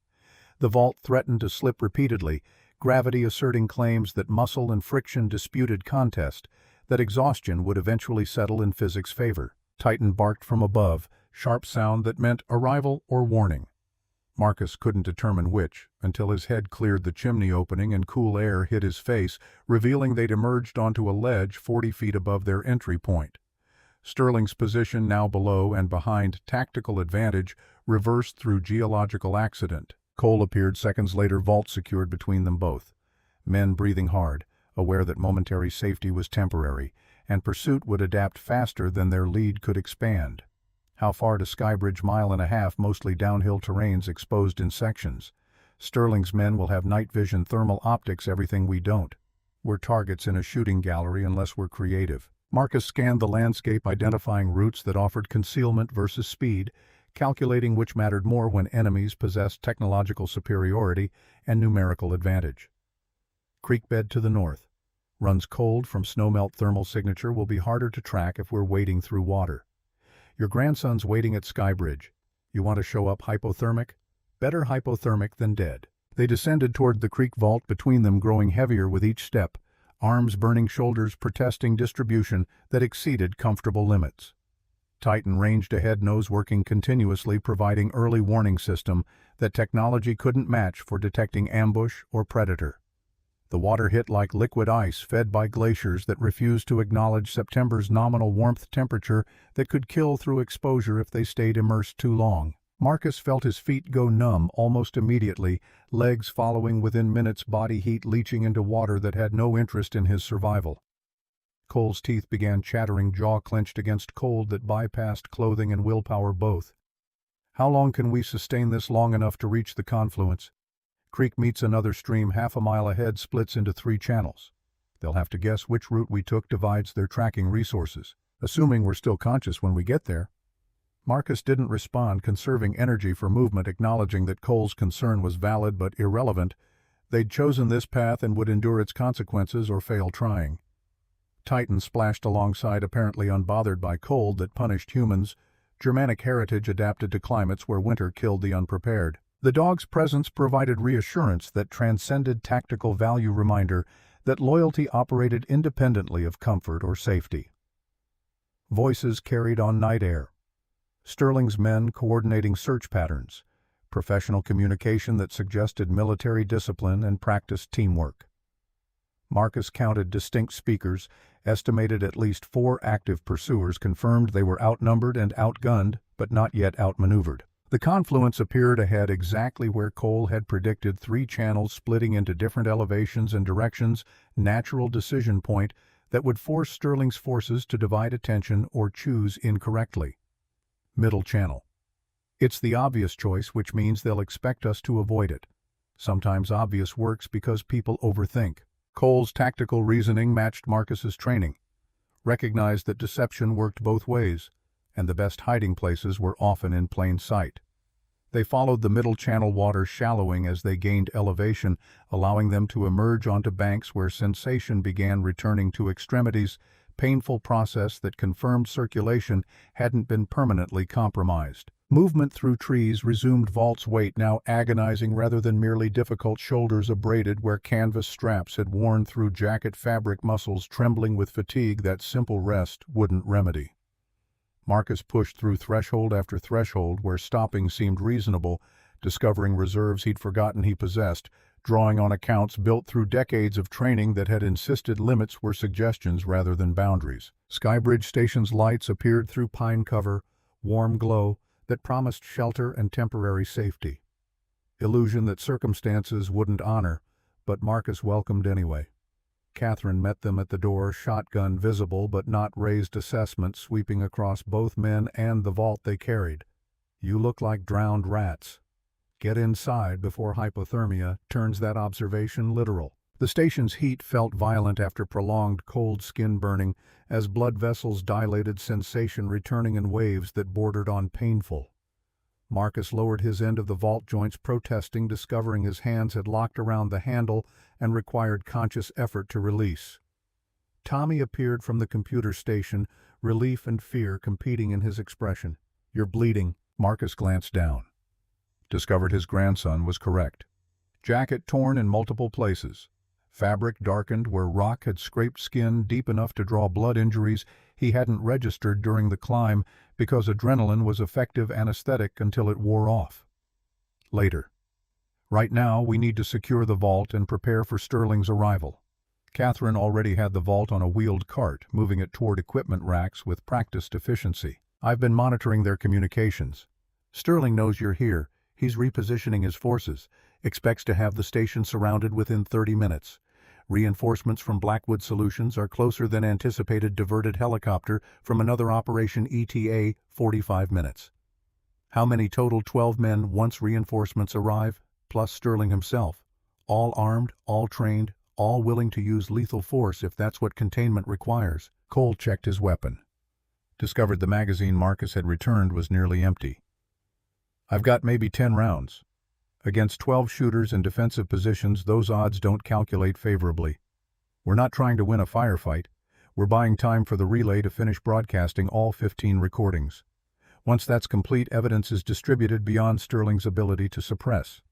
[SPEAKER 1] The vault threatened to slip repeatedly, gravity asserting claims that muscle and friction disputed contest, that exhaustion would eventually settle in physics' favor. Titan barked from above, sharp sound that meant arrival or warning. Marcus couldn't determine which, until his head cleared the chimney opening and cool air hit his face, revealing they'd emerged onto a ledge 40 feet above their entry point. Sterling's position, now below and behind tactical advantage, reversed through geological accident. Cole appeared seconds later, vault secured between them both. Men breathing hard, aware that momentary safety was temporary, and pursuit would adapt faster than their lead could expand. How far to Skybridge? Mile and a half, mostly downhill terrains exposed in sections. Sterling's men will have night vision, thermal optics, everything we don't. We're targets in a shooting gallery unless we're creative. Marcus scanned the landscape, identifying routes that offered concealment versus speed, calculating which mattered more when enemies possessed technological superiority and numerical advantage. Creek bed to the north. Runs cold from snowmelt. Thermal signature will be harder to track if we're wading through water. Your grandson's waiting at Skybridge. You want to show up hypothermic? Better hypothermic than dead. They descended toward the creek, vault between them growing heavier with each step, arms burning, shoulders protesting distribution that exceeded comfortable limits. Titan ranged ahead, nose working continuously, providing early warning system that technology couldn't match for detecting ambush or predator. The water hit like liquid ice fed by glaciers that refused to acknowledge September's nominal warmth temperature that could kill through exposure if they stayed immersed too long. Marcus felt his feet go numb almost immediately, legs following within minutes, body heat leaching into water that had no interest in his survival. Cole's teeth began chattering, jaw clenched against cold that bypassed clothing and willpower both. How long can we sustain this? Long enough to reach the confluence. Creek meets another stream half a mile ahead, splits into 3 channels. They'll have to guess which route we took, divides their tracking resources, assuming we're still conscious when we get there. Marcus didn't respond, conserving energy for movement, acknowledging that Cole's concern was valid but irrelevant. They'd chosen this path and would endure its consequences or fail trying. Titan splashed alongside, apparently unbothered by cold that punished humans. Germanic heritage adapted to climates where winter killed the unprepared. The dog's presence provided reassurance that transcended tactical value, reminder that loyalty operated independently of comfort or safety. Voices carried on night air. Sterling's men coordinating search patterns, professional communication that suggested military discipline and practiced teamwork. Marcus counted distinct speakers, estimated at least 4 active pursuers, confirmed they were outnumbered and outgunned, but not yet outmaneuvered. The confluence appeared ahead, exactly where Cole had predicted, 3 channels splitting into different elevations and directions, natural decision point that would force Sterling's forces to divide attention or choose incorrectly. Middle channel. It's the obvious choice, which means they'll expect us to avoid it. Sometimes obvious works because people overthink. Cole's tactical reasoning matched Marcus's training, recognized that deception worked both ways, and the best hiding places were often in plain sight. They followed the middle channel, water shallowing as they gained elevation, allowing them to emerge onto banks where sensation began returning to extremities, painful process that confirmed circulation hadn't been permanently compromised. Movement through trees resumed, vault's weight now agonizing rather than merely difficult, shoulders abraded where canvas straps had worn through jacket fabric, muscles trembling with fatigue that simple rest wouldn't remedy. Marcus pushed through threshold after threshold where stopping seemed reasonable, discovering reserves he'd forgotten he possessed, drawing on accounts built through decades of training that had insisted limits were suggestions rather than boundaries. Skybridge Station's lights appeared through pine cover, warm glow that promised shelter and temporary safety. Illusion that circumstances wouldn't honor, but Marcus welcomed anyway. Catherine met them at the door, shotgun visible but not raised, assessment sweeping across both men and the vault they carried. "You look like drowned rats. Get inside before hypothermia turns that observation literal." The station's heat felt violent after prolonged cold, skin burning, as blood vessels dilated, sensation returning in waves that bordered on painful. Marcus lowered his end of the vault joints, protesting, discovering his hands had locked around the handle and required conscious effort to release. Tommy appeared from the computer station, relief and fear competing in his expression. "You're bleeding." Marcus glanced down. Discovered his grandson was correct. Jacket torn in multiple places. Fabric darkened where rock had scraped skin deep enough to draw blood, injuries he hadn't registered during the climb because adrenaline was effective anesthetic until it wore off. Later. Right now, we need to secure the vault and prepare for Sterling's arrival. Catherine already had the vault on a wheeled cart, moving it toward equipment racks with practiced efficiency. "I've been monitoring their communications. Sterling knows you're here. He's repositioning his forces. Expects to have the station surrounded within 30 minutes. Reinforcements from Blackwood Solutions are closer than anticipated. Diverted helicopter from another operation ETA, 45 minutes. How many total? 12 men once reinforcements arrive, plus Sterling himself. All armed, all trained, all willing to use lethal force if that's what containment requires." Cole checked his weapon. Discovered the magazine Marcus had returned was nearly empty. "I've got maybe 10 rounds. Against 12 shooters in defensive positions, those odds don't calculate favorably. We're not trying to win a firefight. We're buying time for the relay to finish broadcasting all 15 recordings. Once that's complete, evidence is distributed beyond Sterling's ability to suppress.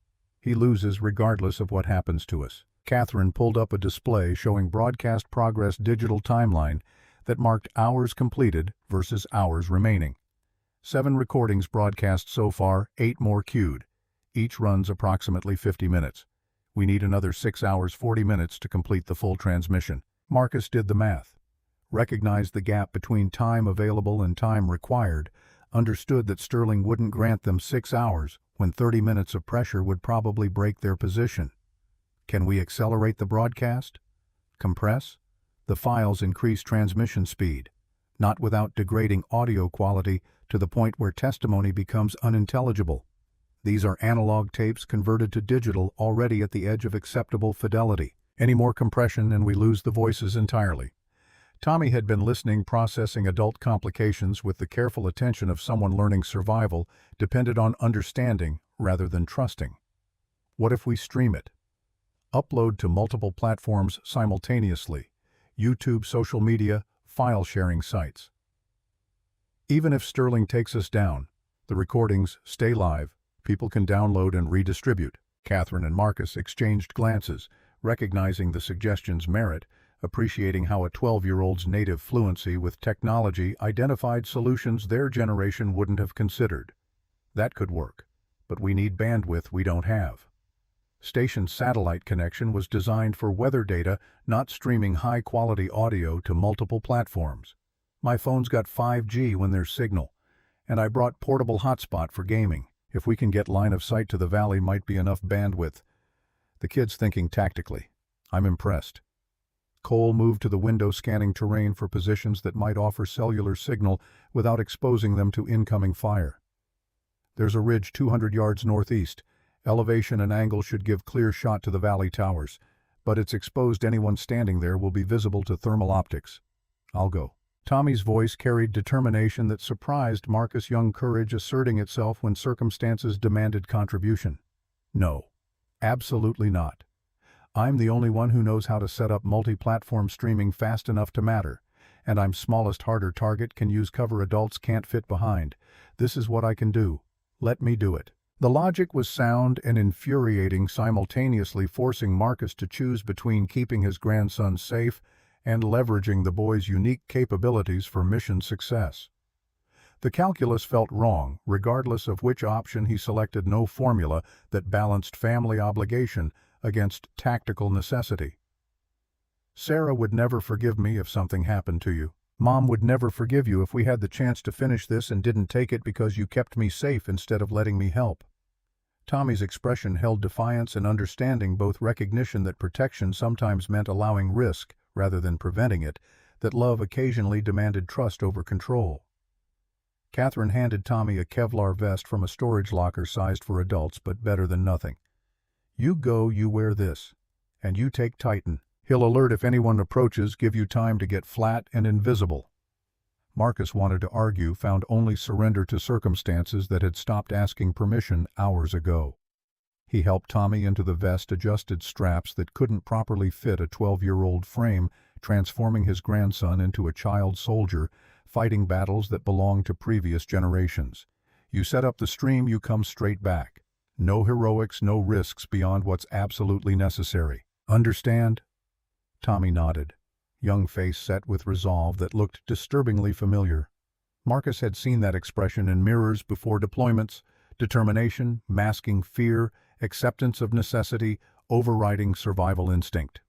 [SPEAKER 1] He loses regardless of what happens to us." Catherine pulled up a display showing broadcast progress digital timeline that marked hours completed versus hours remaining. 7 recordings broadcast so far, 8 more queued. Each runs approximately 50 minutes. We need another 6 hours 40 minutes to complete the full transmission. Marcus did the math. Recognized the gap between time available and time required, understood that Sterling wouldn't grant them 6 hours when 30 minutes of pressure would probably break their position. Can we accelerate the broadcast? Compress? The files increase transmission speed, not without degrading audio quality to the point where testimony becomes unintelligible. These are analog tapes converted to digital, already at the edge of acceptable fidelity. Any more compression and we lose the voices entirely. Tommy had been listening, processing adult complications with the careful attention of someone learning survival, depended on understanding rather than trusting. What if we stream it? Upload to multiple platforms simultaneously: YouTube, social media, file-sharing sites. Even if Sterling takes us down, the recordings stay live. People can download and redistribute. Catherine and Marcus exchanged glances, recognizing the suggestion's merit, appreciating how a 12-year-old's native fluency with technology identified solutions their generation wouldn't have considered. That could work, but we need bandwidth we don't have. Station's satellite connection was designed for weather data, not streaming high-quality audio to multiple platforms. My phone's got 5G when there's signal, and I brought portable hotspot for gaming. If we can get line of sight to the valley, might be enough bandwidth. The kid's thinking tactically. I'm impressed. Cole moved to the window, scanning terrain for positions that might offer cellular signal without exposing them to incoming fire. There's a ridge 200 yards northeast. Elevation and angle should give clear shot to the valley towers, but it's exposed. Anyone standing there will be visible to thermal optics. I'll go. Tommy's voice carried determination that surprised Marcus, young courage asserting itself when circumstances demanded contribution. No, absolutely not. I'm the only one who knows how to set up multi-platform streaming fast enough to matter, and I'm smallest harder target, can use cover adults can't fit behind. This is what I can do. Let me do it. The logic was sound and infuriating, simultaneously forcing Marcus to choose between keeping his grandson safe and leveraging the boy's unique capabilities for mission success. The calculus felt wrong, regardless of which option he selected. No formula that balanced family obligation against tactical necessity. Sarah would never forgive me if something happened to you. Mom would never forgive you if we had the chance to finish this and didn't take it because you kept me safe instead of letting me help. Tommy's expression held defiance and understanding, both recognition that protection sometimes meant allowing risk rather than preventing it, that love occasionally demanded trust over control. Catherine handed Tommy a Kevlar vest from a storage locker sized for adults, but better than nothing. You go, you wear this. And you take Titan. He'll alert if anyone approaches, give you time to get flat and invisible. Marcus wanted to argue, found only surrender to circumstances that had stopped asking permission hours ago. He helped Tommy into the vest-adjusted straps that couldn't properly fit a 12-year-old frame, transforming his grandson into a child soldier, fighting battles that belonged to previous generations. You set up the stream, you come straight back. No heroics, no risks beyond what's absolutely necessary. Understand? Tommy nodded, young face set with resolve that looked disturbingly familiar. Marcus had seen that expression in mirrors before deployments: determination, masking fear, acceptance of necessity, overriding survival instinct.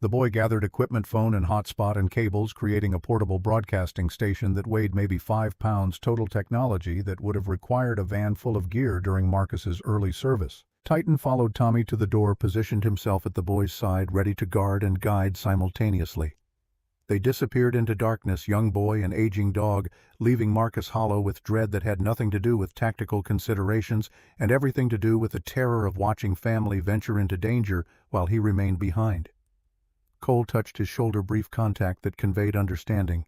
[SPEAKER 1] The boy gathered equipment, phone and hotspot and cables, creating a portable broadcasting station that weighed maybe 5 pounds, total technology that would have required a van full of gear during Marcus's early service. Titan followed Tommy to the door, positioned himself at the boy's side, ready to guard and guide simultaneously. They disappeared into darkness, young boy and aging dog, leaving Marcus hollow with dread that had nothing to do with tactical considerations and everything to do with the terror of watching family venture into danger while he remained behind. Cole touched his shoulder, brief contact that conveyed understanding.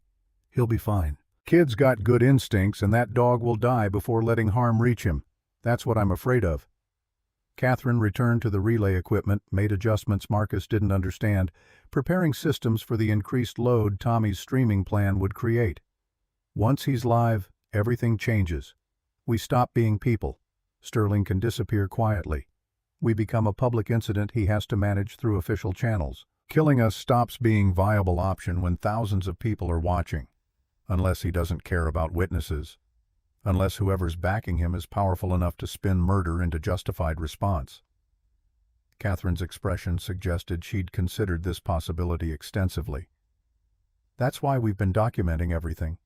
[SPEAKER 1] He'll be fine. Kid's got good instincts, and that dog will die before letting harm reach him. That's what I'm afraid of. Catherine returned to the relay equipment, made adjustments Marcus didn't understand, preparing systems for the increased load Tommy's streaming plan would create. Once he's live, everything changes. We stop being people. Sterling can disappear quietly. We become a public incident he has to manage through official channels. Killing us stops being a viable option when thousands of people are watching. Unless he doesn't care about witnesses. Unless whoever's backing him is powerful enough to spin murder into justified response. Catherine's expression suggested she'd considered this possibility extensively. That's why we've been documenting everything.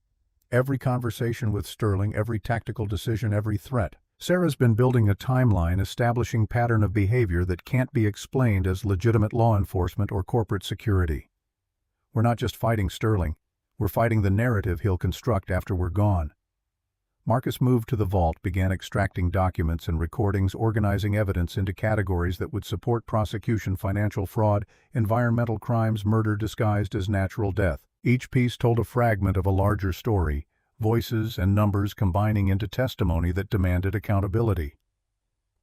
[SPEAKER 1] Every conversation with Sterling, every tactical decision, every threat. Sarah's been building a timeline, establishing pattern of behavior that can't be explained as legitimate law enforcement or corporate security. We're not just fighting Sterling. We're fighting the narrative he'll construct after we're gone. Marcus moved to the vault, began extracting documents and recordings, organizing evidence into categories that would support prosecution: financial fraud, environmental crimes, murder disguised as natural death. Each piece told a fragment of a larger story, voices and numbers combining into testimony that demanded accountability.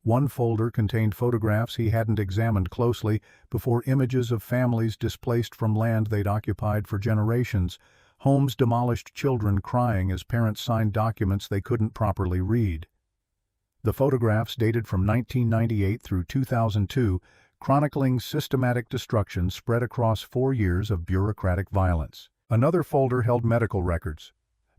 [SPEAKER 1] One folder contained photographs he hadn't examined closely before, images of families displaced from land they'd occupied for generations, homes demolished, children crying as parents signed documents they couldn't properly read. The photographs dated from 1998 through 2002, chronicling systematic destruction spread across 4 years of bureaucratic violence. Another folder held medical records.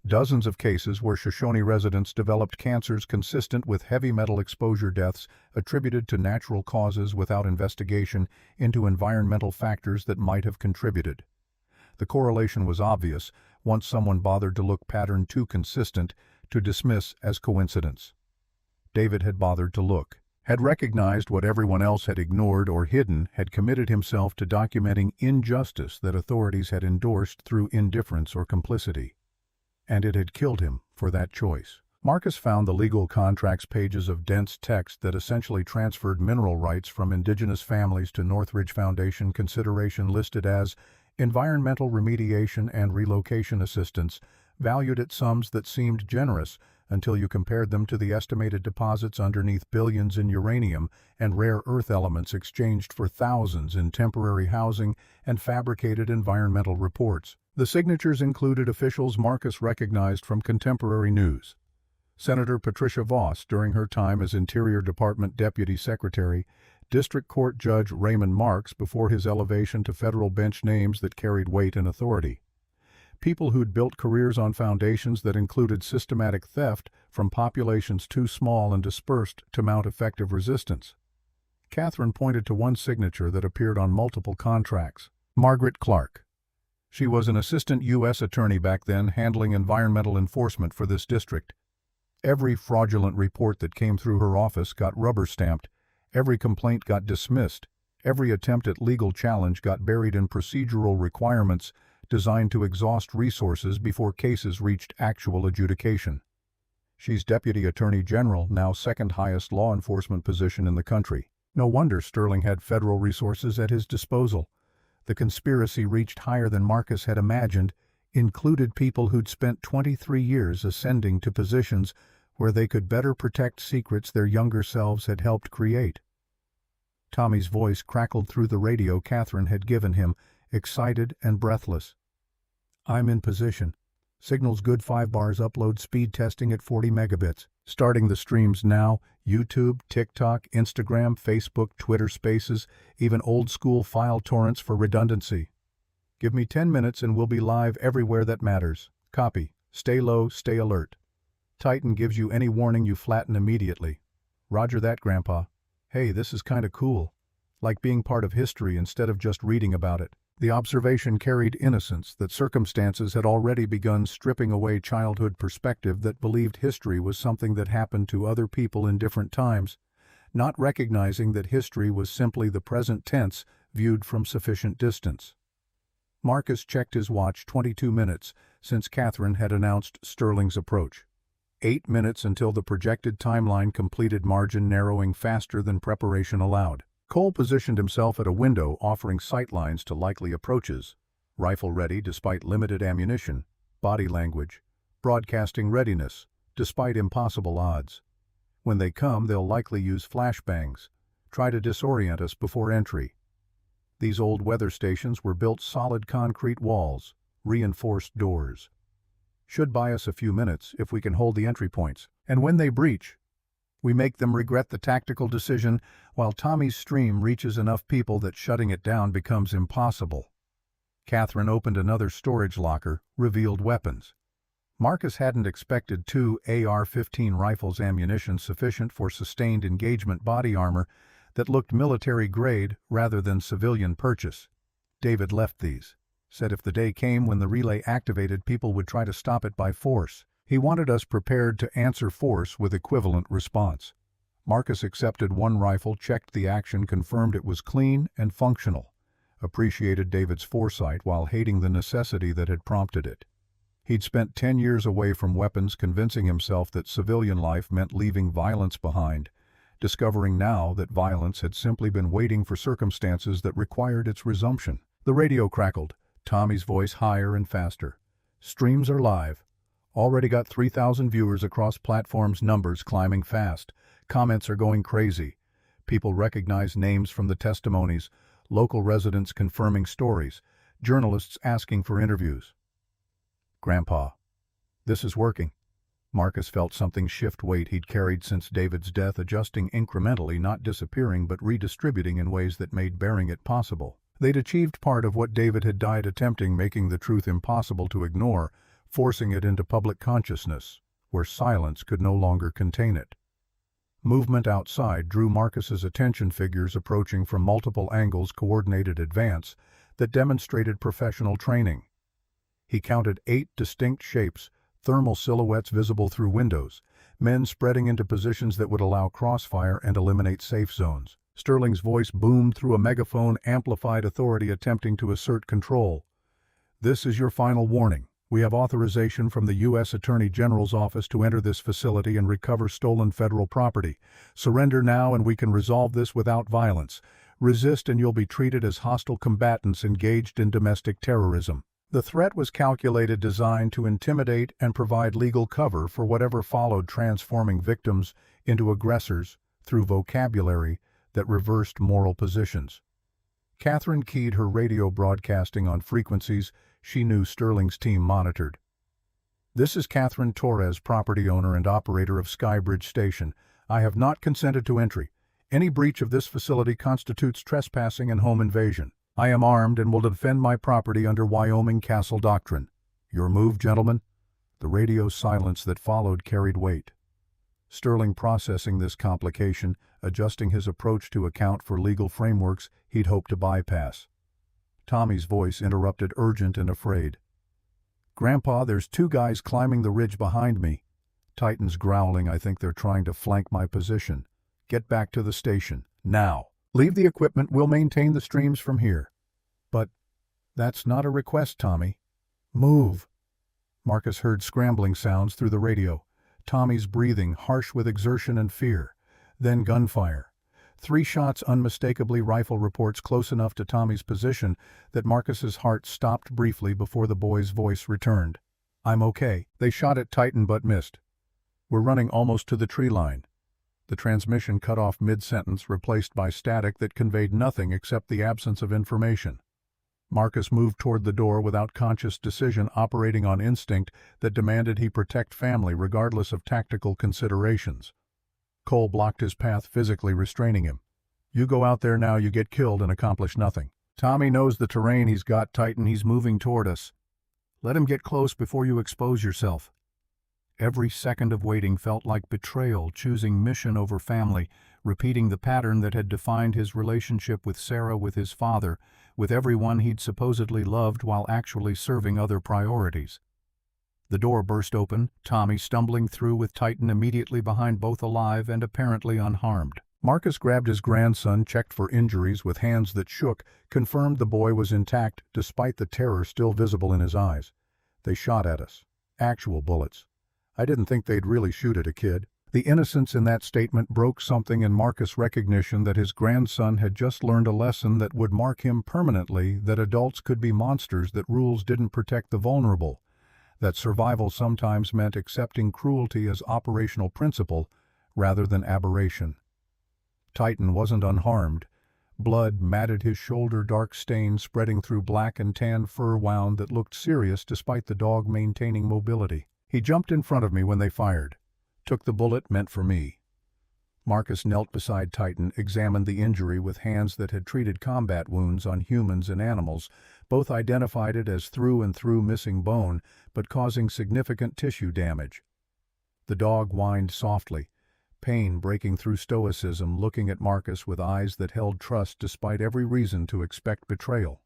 [SPEAKER 1] Dozens of cases where Shoshone residents developed cancers consistent with heavy metal exposure, deaths attributed to natural causes without investigation into environmental factors that might have contributed. The correlation was obvious once someone bothered to look, pattern too consistent to dismiss as coincidence. David had bothered to look, had recognized what everyone else had ignored or hidden, had committed himself to documenting injustice that authorities had endorsed through indifference or complicity. And it had killed him for that choice. Marcus found the legal contracts, pages of dense text that essentially transferred mineral rights from indigenous families to Northridge Foundation, consideration listed as environmental remediation and relocation assistance, valued at sums that seemed generous until you compared them to the estimated deposits underneath, billions in uranium and rare earth elements exchanged for thousands in temporary housing and fabricated environmental reports. The signatures included officials Marcus recognized from contemporary news. Senator Patricia Voss during her time as Interior Department Deputy Secretary, District Court Judge Raymond Marks before his elevation to federal bench, names that carried weight and authority. People who'd built careers on foundations that included systematic theft from populations too small and dispersed to mount effective resistance. Catherine pointed to one signature that appeared on multiple contracts: Margaret Clark. She was an assistant U.S. attorney back then, handling environmental enforcement for this district. Every fraudulent report that came through her office got rubber-stamped, every complaint got dismissed, every attempt at legal challenge got buried in procedural requirements designed to exhaust resources before cases reached actual adjudication. She's Deputy Attorney General, now second highest law enforcement position in the country. No wonder Sterling had federal resources at his disposal. The conspiracy reached higher than Marcus had imagined, included people who'd spent 23 years ascending to positions where they could better protect secrets their younger selves had helped create. Tommy's voice crackled through the radio Catherine had given him, excited and breathless. "I'm in position. Signal's good, 5 bars, upload speed testing at 40 megabits. Starting the streams now, YouTube, TikTok, Instagram, Facebook, Twitter Spaces, even old-school file torrents for redundancy. Give me 10 minutes and we'll be live everywhere that matters. Copy. Stay low, stay alert. Titan gives you any warning you flatten immediately." "Roger that, Grandpa. Hey, this is kinda cool. Like being part of history instead of just reading about it." The observation carried innocence that circumstances had already begun stripping away childhood perspective that believed history was something that happened to other people in different times, not recognizing that history was simply the present tense viewed from sufficient distance. Marcus checked his watch. 22 minutes since Catherine had announced Sterling's approach. 8 minutes until the projected timeline completed, margin narrowing faster than preparation allowed. Cole positioned himself at a window offering sightlines to likely approaches. Rifle ready despite limited ammunition. Body language. Broadcasting readiness, despite impossible odds. When they come, they'll likely use flashbangs. Try to disorient us before entry. These old weather stations were built solid concrete walls, reinforced doors. Should buy us a few minutes if we can hold the entry points. And when they breach, we make them regret the tactical decision while Tommy's stream reaches enough people that shutting it down becomes impossible. Catherine opened another storage locker, revealed weapons. Marcus hadn't expected 2 AR-15 rifles, ammunition sufficient for sustained engagement body armor that looked military-grade rather than civilian purchase. David left these. Said if the day came when the relay activated, people would try to stop it by force. He wanted us prepared to answer force with equivalent response. Marcus accepted 1 rifle, checked the action, confirmed it was clean and functional. Appreciated David's foresight while hating the necessity that had prompted it. He'd spent 10 years away from weapons, convincing himself that civilian life meant leaving violence behind, discovering now that violence had simply been waiting for circumstances that required its resumption. The radio crackled, Tommy's voice higher and faster. "Streams are live. Already got 3,000 viewers across platforms, numbers climbing fast. Comments are going crazy. People recognize names from the testimonies, local residents confirming stories, journalists asking for interviews." "Grandpa, this is working." Marcus felt something shift, weight he'd carried since David's death, adjusting incrementally, not disappearing but redistributing in ways that made bearing it possible. They'd achieved part of what David had died attempting, making the truth impossible to ignore, forcing it into public consciousness, where silence could no longer contain it. Movement outside drew Marcus's attention, figures approaching from multiple angles, coordinated advance that demonstrated professional training. He counted 8 distinct shapes, thermal silhouettes visible through windows, men spreading into positions that would allow crossfire and eliminate safe zones. Sterling's voice boomed through a megaphone, amplified authority attempting to assert control. "This is your final warning. We have authorization from the U.S. Attorney General's office to enter this facility and recover stolen federal property. Surrender now and we can resolve this without violence. Resist and you'll be treated as hostile combatants engaged in domestic terrorism." The threat was calculated, designed to intimidate and provide legal cover for whatever followed, transforming victims into aggressors through vocabulary that reversed moral positions. Catherine keyed her radio broadcasting on frequencies she knew Sterling's team monitored. "This is Catherine Torres, property owner and operator of Skybridge Station. I have not consented to entry. Any breach of this facility constitutes trespassing and home invasion. I am armed and will defend my property under Wyoming Castle Doctrine. Your move, gentlemen." The radio silence that followed carried weight. Sterling processing this complication, adjusting his approach to account for legal frameworks he'd hoped to bypass. Tommy's voice interrupted, urgent and afraid. "Grandpa, there's 2 guys climbing the ridge behind me." Titan's growling. "I think they're trying to flank my position. Get back to the station, now. Leave the equipment, we'll maintain the streams from here." "But that's not a request, Tommy." "Move." Marcus heard scrambling sounds through the radio. Tommy's breathing, harsh with exertion and fear. Then gunfire. 3 shots, unmistakably rifle reports close enough to Tommy's position that Marcus's heart stopped briefly before the boy's voice returned. "I'm okay." They shot at Titan but missed. "We're running almost to the tree line." The transmission cut off mid-sentence, replaced by static that conveyed nothing except the absence of information. Marcus moved toward the door without conscious decision, operating on instinct that demanded he protect family regardless of tactical considerations. Cole blocked his path, physically restraining him. "You go out there now, you get killed and accomplish nothing." "Tommy knows the terrain, he's got Titan, he's moving toward us. Let him get close before you expose yourself." Every second of waiting felt like betrayal, choosing mission over family, repeating the pattern that had defined his relationship with Sarah, with his father, with everyone he'd supposedly loved while actually serving other priorities. The door burst open, Tommy stumbling through with Titan immediately behind, both alive and apparently unharmed. Marcus grabbed his grandson, checked for injuries with hands that shook, confirmed the boy was intact despite the terror still visible in his eyes. "They shot at us. Actual bullets. I didn't think they'd really shoot at a kid." The innocence in that statement broke something in Marcus' recognition that his grandson had just learned a lesson that would mark him permanently, that adults could be monsters, that rules didn't protect the vulnerable, that survival sometimes meant accepting cruelty as operational principle rather than aberration. Titan wasn't unharmed. Blood matted his shoulder, dark stains spreading through black and tan fur wound that looked serious despite the dog maintaining mobility. "He jumped in front of me when they fired. Took the bullet meant for me." Marcus knelt beside Titan, examined the injury with hands that had treated combat wounds on humans and animals. Both identified it as through and through missing bone, but causing significant tissue damage. The dog whined softly, pain breaking through stoicism, looking at Marcus with eyes that held trust despite every reason to expect betrayal.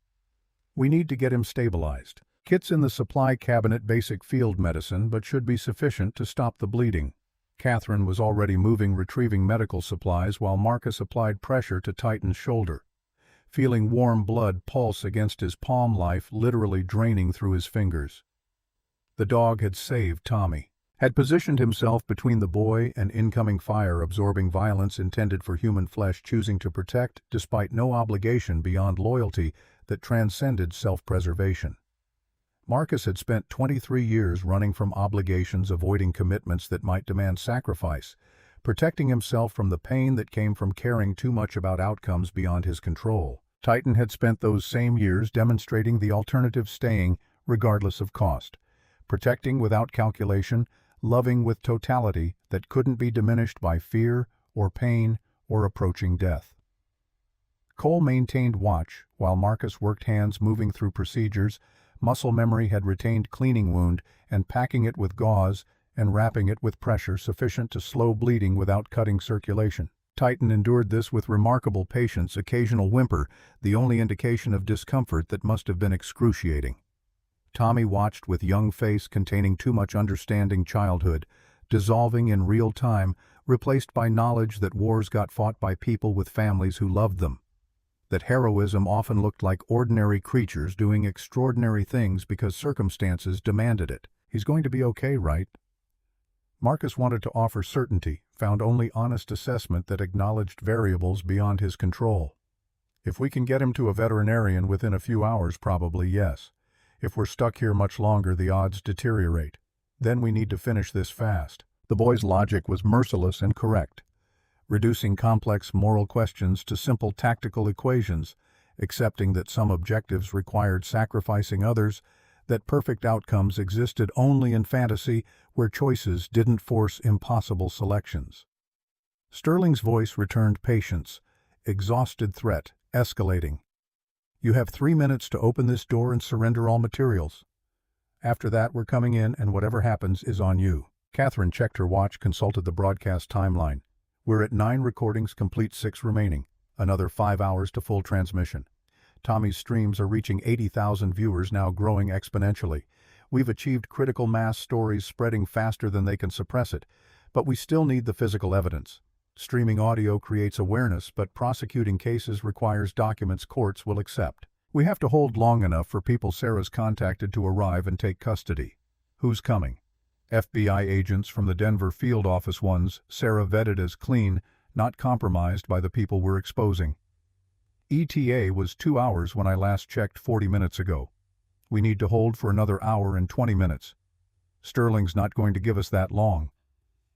[SPEAKER 1] "We need to get him stabilized. Kits in the supply cabinet, basic field medicine, but should be sufficient to stop the bleeding." Catherine was already moving, retrieving medical supplies, while Marcus applied pressure to Titan's shoulder. Feeling warm blood pulse against his palm, life literally draining through his fingers. The dog had saved Tommy, had positioned himself between the boy and incoming fire, absorbing violence intended for human flesh, choosing to protect despite no obligation beyond loyalty that transcended self-preservation. Marcus had spent 23 years running from obligations, avoiding commitments that might demand sacrifice, protecting himself from the pain that came from caring too much about outcomes beyond his control. Titan had spent those same years demonstrating the alternative, staying regardless of cost, protecting without calculation, loving with totality that couldn't be diminished by fear or pain or approaching death. Cole maintained watch while Marcus worked, hands moving through procedures. Muscle memory had retained cleaning wound and packing it with gauze and wrapping it with pressure sufficient to slow bleeding without cutting circulation. Titan endured this with remarkable patience, occasional whimper, the only indication of discomfort that must have been excruciating. Tommy watched with young face containing too much understanding, childhood, dissolving in real time, replaced by knowledge that wars got fought by people with families who loved them, that heroism often looked like ordinary creatures doing extraordinary things because circumstances demanded it. "He's going to be okay, right?" Marcus wanted to offer certainty, found only honest assessment that acknowledged variables beyond his control. "If we can get him to a veterinarian within a few hours, probably yes. If we're stuck here much longer, the odds deteriorate. Then we need to finish this fast." The boy's logic was merciless and correct, reducing complex moral questions to simple tactical equations, accepting that some objectives required sacrificing others, that perfect outcomes existed only in fantasy where choices didn't force impossible selections. Sterling's voice returned, patience, exhausted threat, escalating. "You have 3 minutes to open this door and surrender all materials. After that, we're coming in, and whatever happens is on you." Catherine checked her watch, consulted the broadcast timeline. "We're at 9 recordings complete, 6 remaining. Another 5 hours to full transmission. Tommy's streams are reaching 80,000 viewers now, growing exponentially. We've achieved critical mass, stories spreading faster than they can suppress it, but we still need the physical evidence. Streaming audio creates awareness, but prosecuting cases requires documents courts will accept. We have to hold long enough for people Sarah's contacted to arrive and take custody. Who's coming?" FBI agents from the Denver field office, ones Sarah vetted as clean, not compromised by the people we're exposing. ETA was 2 hours when I last checked 40 minutes ago. We need to hold for another hour and 20 minutes. Sterling's not going to give us that long.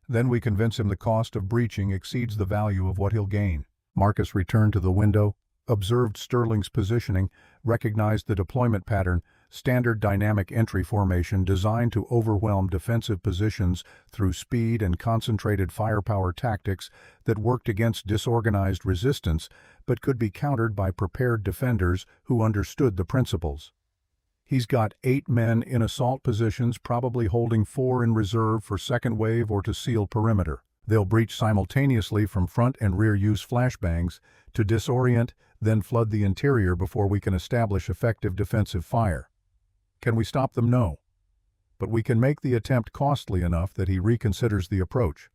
[SPEAKER 1] Then we convince him the cost of breaching exceeds the value of what he'll gain. Marcus returned to the window, observed Sterling's positioning, recognized the deployment pattern, standard dynamic entry formation designed to overwhelm defensive positions through speed and concentrated firepower tactics that worked against disorganized resistance but could be countered by prepared defenders who understood the principles. He's got 8 men in assault positions, probably holding 4 in reserve for second wave or to seal perimeter. They'll breach simultaneously from front and rear, use flashbangs to disorient, then flood the interior before we can establish effective defensive fire. Can we stop them? No. But we can make the attempt costly enough that he reconsiders the approach.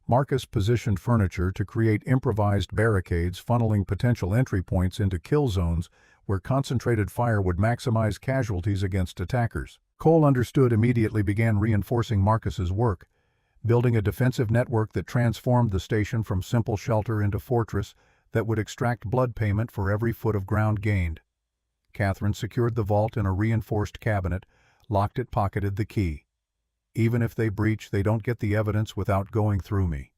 [SPEAKER 1] Marcus positioned furniture to create improvised barricades, funneling potential entry points into kill zones where concentrated fire would maximize casualties against attackers. Cole understood, immediately began reinforcing Marcus's work, building a defensive network that transformed the station from simple shelter into fortress that would extract blood payment for every foot of ground gained. Catherine secured the vault in a reinforced cabinet, locked it, pocketed the key. Even if they breach, they don't get the evidence without going through me.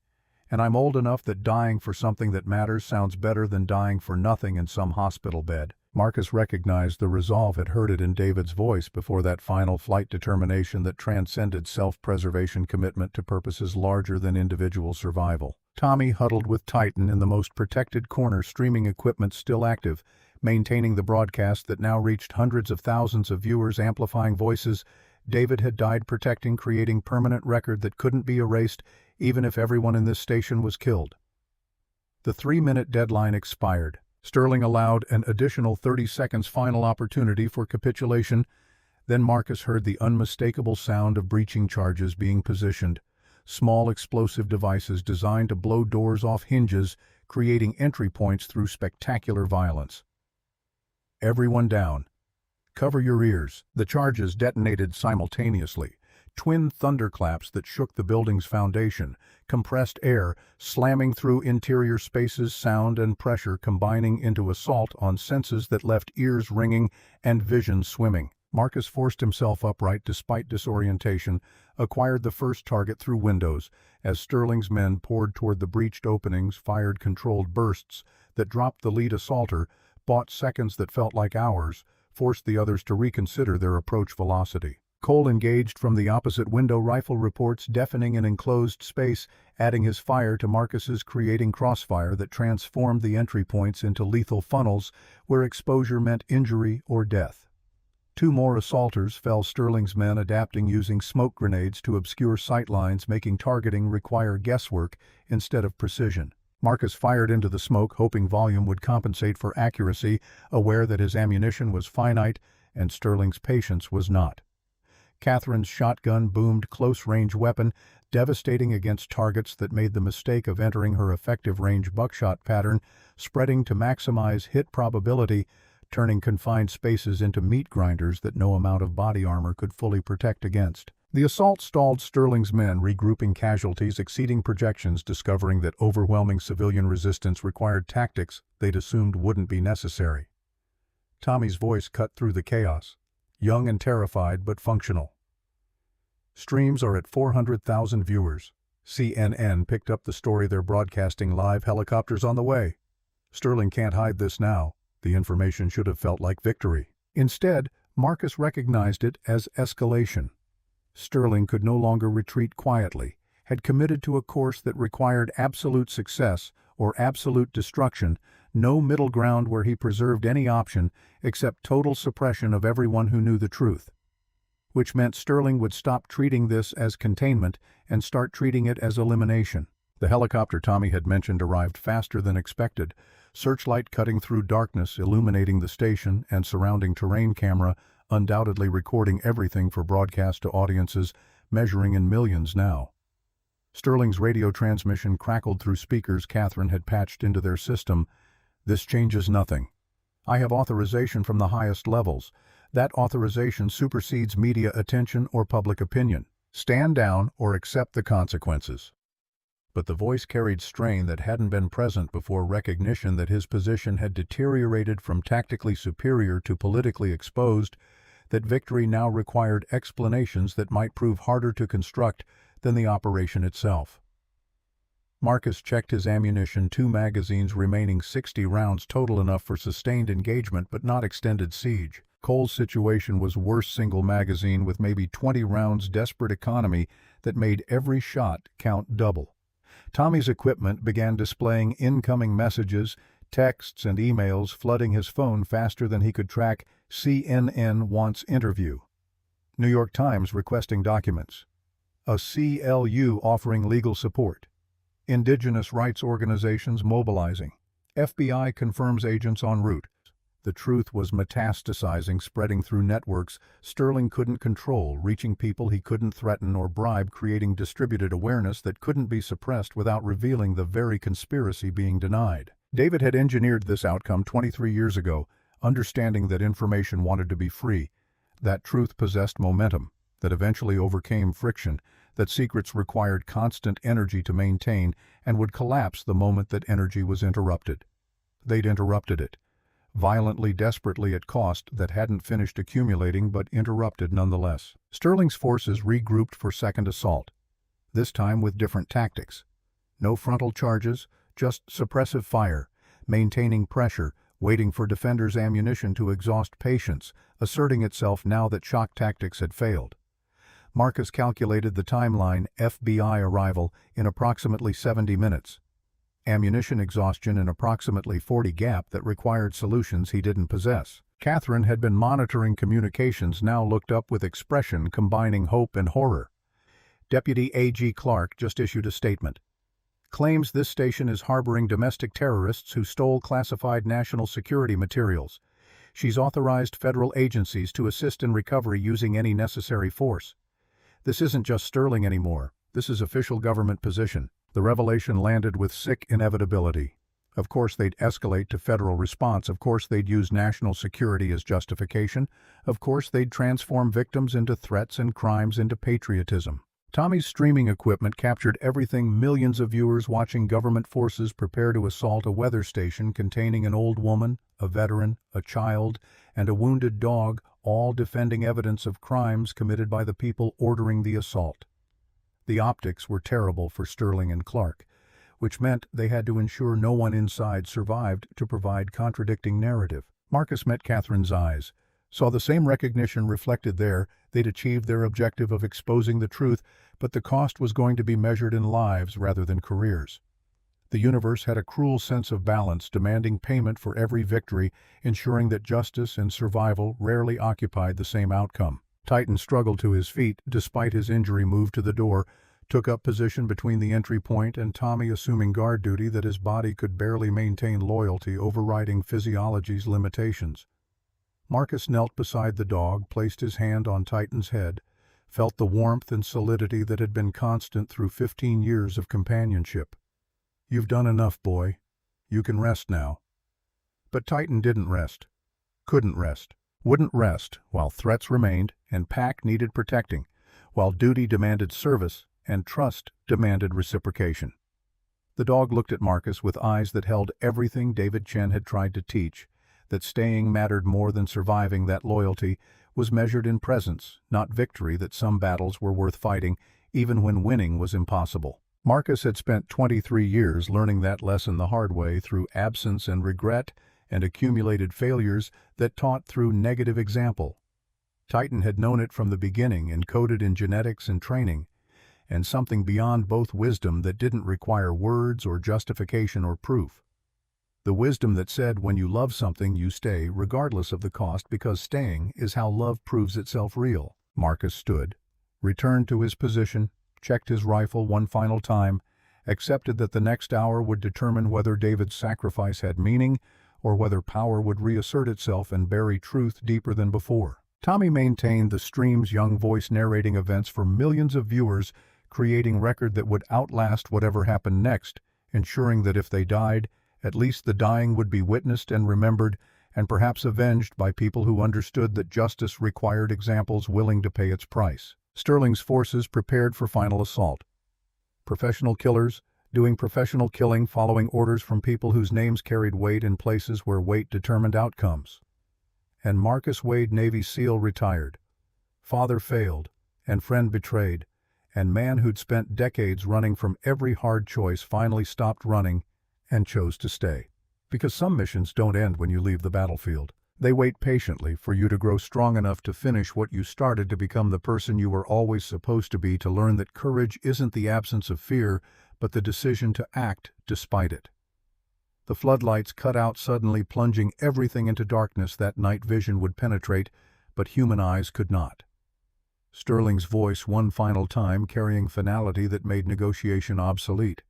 [SPEAKER 1] And I'm old enough that dying for something that matters sounds better than dying for nothing in some hospital bed. Marcus recognized the resolve, had heard it in David's voice before that final flight determination that transcended self-preservation, commitment to purposes larger than individual survival. Tommy huddled with Titan in the most protected corner, streaming equipment still active, maintaining the broadcast that now reached hundreds of thousands of viewers, amplifying voices. David had died protecting, creating permanent record that couldn't be erased even if everyone in this station was killed. The 3-minute deadline expired. Sterling allowed an additional 30 seconds final opportunity for capitulation. Then Marcus heard the unmistakable sound of breaching charges being positioned. Small explosive devices designed to blow doors off hinges, creating entry points through spectacular violence. Everyone down. Cover your ears. The charges detonated simultaneously. Twin thunderclaps that shook the building's foundation, compressed air slamming through interior spaces, sound and pressure combining into assault on senses that left ears ringing and vision swimming. Marcus forced himself upright despite disorientation, acquired the first target through windows, as Sterling's men poured toward the breached openings, fired controlled bursts that dropped the lead assaulter, bought seconds that felt like hours, forced the others to reconsider their approach velocity. Cole engaged from the opposite window, rifle reports deafening an enclosed space, adding his fire to Marcus's, creating crossfire that transformed the entry points into lethal funnels where exposure meant injury or death. 2 more assaulters fell, Sterling's men adapting, using smoke grenades to obscure sightlines, making targeting require guesswork instead of precision. Marcus fired into the smoke, hoping volume would compensate for accuracy, aware that his ammunition was finite and Sterling's patience was not. Catherine's shotgun boomed, close-range weapon, devastating against targets that made the mistake of entering her effective range buckshot pattern, spreading to maximize hit probability, turning confined spaces into meat grinders that no amount of body armor could fully protect against. The assault stalled, Sterling's men regrouping, casualties exceeding projections, discovering that overwhelming civilian resistance required tactics they'd assumed wouldn't be necessary. Tommy's voice cut through the chaos, young and terrified but functional. Streams are at 400,000 viewers. CNN picked up the story. They're broadcasting live, helicopters on the way. Sterling can't hide this now. The information should have felt like victory. Instead, Marcus recognized it as escalation. Sterling could no longer retreat quietly, had committed to a course that required absolute success or absolute destruction, no middle ground where he preserved any option except total suppression of everyone who knew the truth. Which meant Sterling would stop treating this as containment and start treating it as elimination. The helicopter Tommy had mentioned arrived faster than expected, searchlight cutting through darkness, illuminating the station and surrounding terrain, camera undoubtedly recording everything for broadcast to audiences measuring in millions now. Sterling's radio transmission crackled through speakers Catherine had patched into their system. This changes nothing. I have authorization from the highest levels. That authorization supersedes media attention or public opinion. Stand down or accept the consequences. but the voice carried strain that hadn't been present before recognition that his position had deteriorated from tactically superior to politically exposed, that victory now required explanations that might prove harder to construct than the operation itself. Marcus checked his ammunition, 2 magazines remaining, 60 rounds total, enough for sustained engagement but not extended siege. Cole's situation was worse, single magazine with maybe 20 rounds, desperate economy that made every shot count double. Tommy's equipment began displaying incoming messages, texts and emails, flooding his phone faster than he could track. CNN wants interview. New York Times requesting documents. A CLU offering legal support. Indigenous rights organizations mobilizing. FBI confirms agents en route. The truth was metastasizing, spreading through networks Sterling couldn't control, reaching people he couldn't threaten or bribe, creating distributed awareness that couldn't be suppressed without revealing the very conspiracy being denied. David had engineered this outcome 23 years ago, understanding that information wanted to be free, that truth possessed momentum, that eventually overcame friction, that secrets required constant energy to maintain and would collapse the moment that energy was interrupted. They'd interrupted it, violently, desperately, at cost that hadn't finished accumulating but interrupted nonetheless. Sterling's forces regrouped for second assault, this time with different tactics. No frontal charges, just suppressive fire, maintaining pressure, waiting for defenders' ammunition to exhaust patience, asserting itself now that shock tactics had failed. Marcus calculated the timeline: FBI arrival in approximately 70 minutes. Ammunition exhaustion in approximately 40, gap that required solutions he didn't possess. Catherine had been monitoring communications, now looked up with expression combining hope and horror. Deputy A.G. Clark just issued a statement. Claims this station is harboring domestic terrorists who stole classified national security materials. She's authorized federal agencies to assist in recovery using any necessary force. This isn't just Sterling anymore. This is official government position. The revelation landed with sick inevitability. Of course they'd escalate to federal response. Of course they'd use national security as justification. Of course they'd transform victims into threats and crimes into patriotism. Tommy's streaming equipment captured everything: millions of viewers watching government forces prepare to assault a weather station containing an old woman, a veteran, a child, and a wounded dog, all defending evidence of crimes committed by the people ordering the assault. The optics were terrible for Sterling and Clark, which meant they had to ensure no one inside survived to provide contradicting narrative. Marcus met Catherine's eyes, saw the same recognition reflected there. They'd achieved their objective of exposing the truth, but the cost was going to be measured in lives rather than careers. The universe had a cruel sense of balance, demanding payment for every victory, ensuring that justice and survival rarely occupied the same outcome. Titan struggled to his feet, despite his injury, moved to the door, took up position between the entry point and Tommy, assuming guard duty that his body could barely maintain loyalty, overriding physiology's limitations. Marcus knelt beside the dog, placed his hand on Titan's head, felt the warmth and solidity that had been constant through 15 years of companionship. "You've done enough, boy. You can rest now." But Titan didn't rest. Couldn't rest. Wouldn't rest while threats remained and Pack needed protecting, while duty demanded service and trust demanded reciprocation. The dog looked at Marcus with eyes that held everything David Chen had tried to teach, that staying mattered more than surviving, that loyalty was measured in presence, not victory, that some battles were worth fighting, even when winning was impossible. Marcus had spent 23 years learning that lesson the hard way, through absence and regret and accumulated failures that taught through negative example. Titan had known it from the beginning, encoded in genetics and training, and something beyond both: wisdom that didn't require words or justification or proof. The wisdom that said when you love something you stay regardless of the cost, because staying is how love proves itself real. Marcus stood, returned to his position, checked his rifle one final time, accepted that the next hour would determine whether David's sacrifice had meaning or whether power would reassert itself and bury truth deeper than before. Tommy maintained the stream's young voice, narrating events for millions of viewers, creating record that would outlast whatever happened next, ensuring that if they died, at least the dying would be witnessed and remembered, and perhaps avenged by people who understood that justice required examples willing to pay its price. Sterling's forces prepared for final assault. Professional killers, doing professional killing following orders from people whose names carried weight in places where weight determined outcomes. And Marcus Wade, Navy SEAL, retired. Father failed, and friend betrayed, and man who'd spent decades running from every hard choice finally stopped running and chose to stay. Because some missions don't end when you leave the battlefield. They wait patiently for you to grow strong enough to finish what you started, to become the person you were always supposed to be, to learn that courage isn't the absence of fear, but the decision to act despite it. The floodlights cut out suddenly, plunging everything into darkness that night vision would penetrate, but human eyes could not. Sterling's voice one final time, carrying finality that made negotiation obsolete.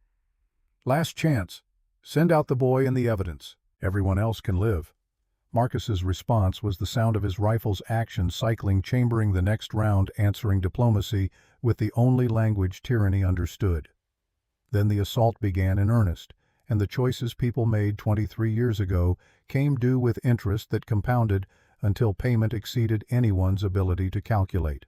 [SPEAKER 1] "Last chance. Send out the boy and the evidence. Everyone else can live." Marcus's response was the sound of his rifle's action cycling, chambering the next round, answering diplomacy with the only language tyranny understood. Then the assault began in earnest, and the choices people made 23 years ago came due with interest that compounded until payment exceeded anyone's ability to calculate.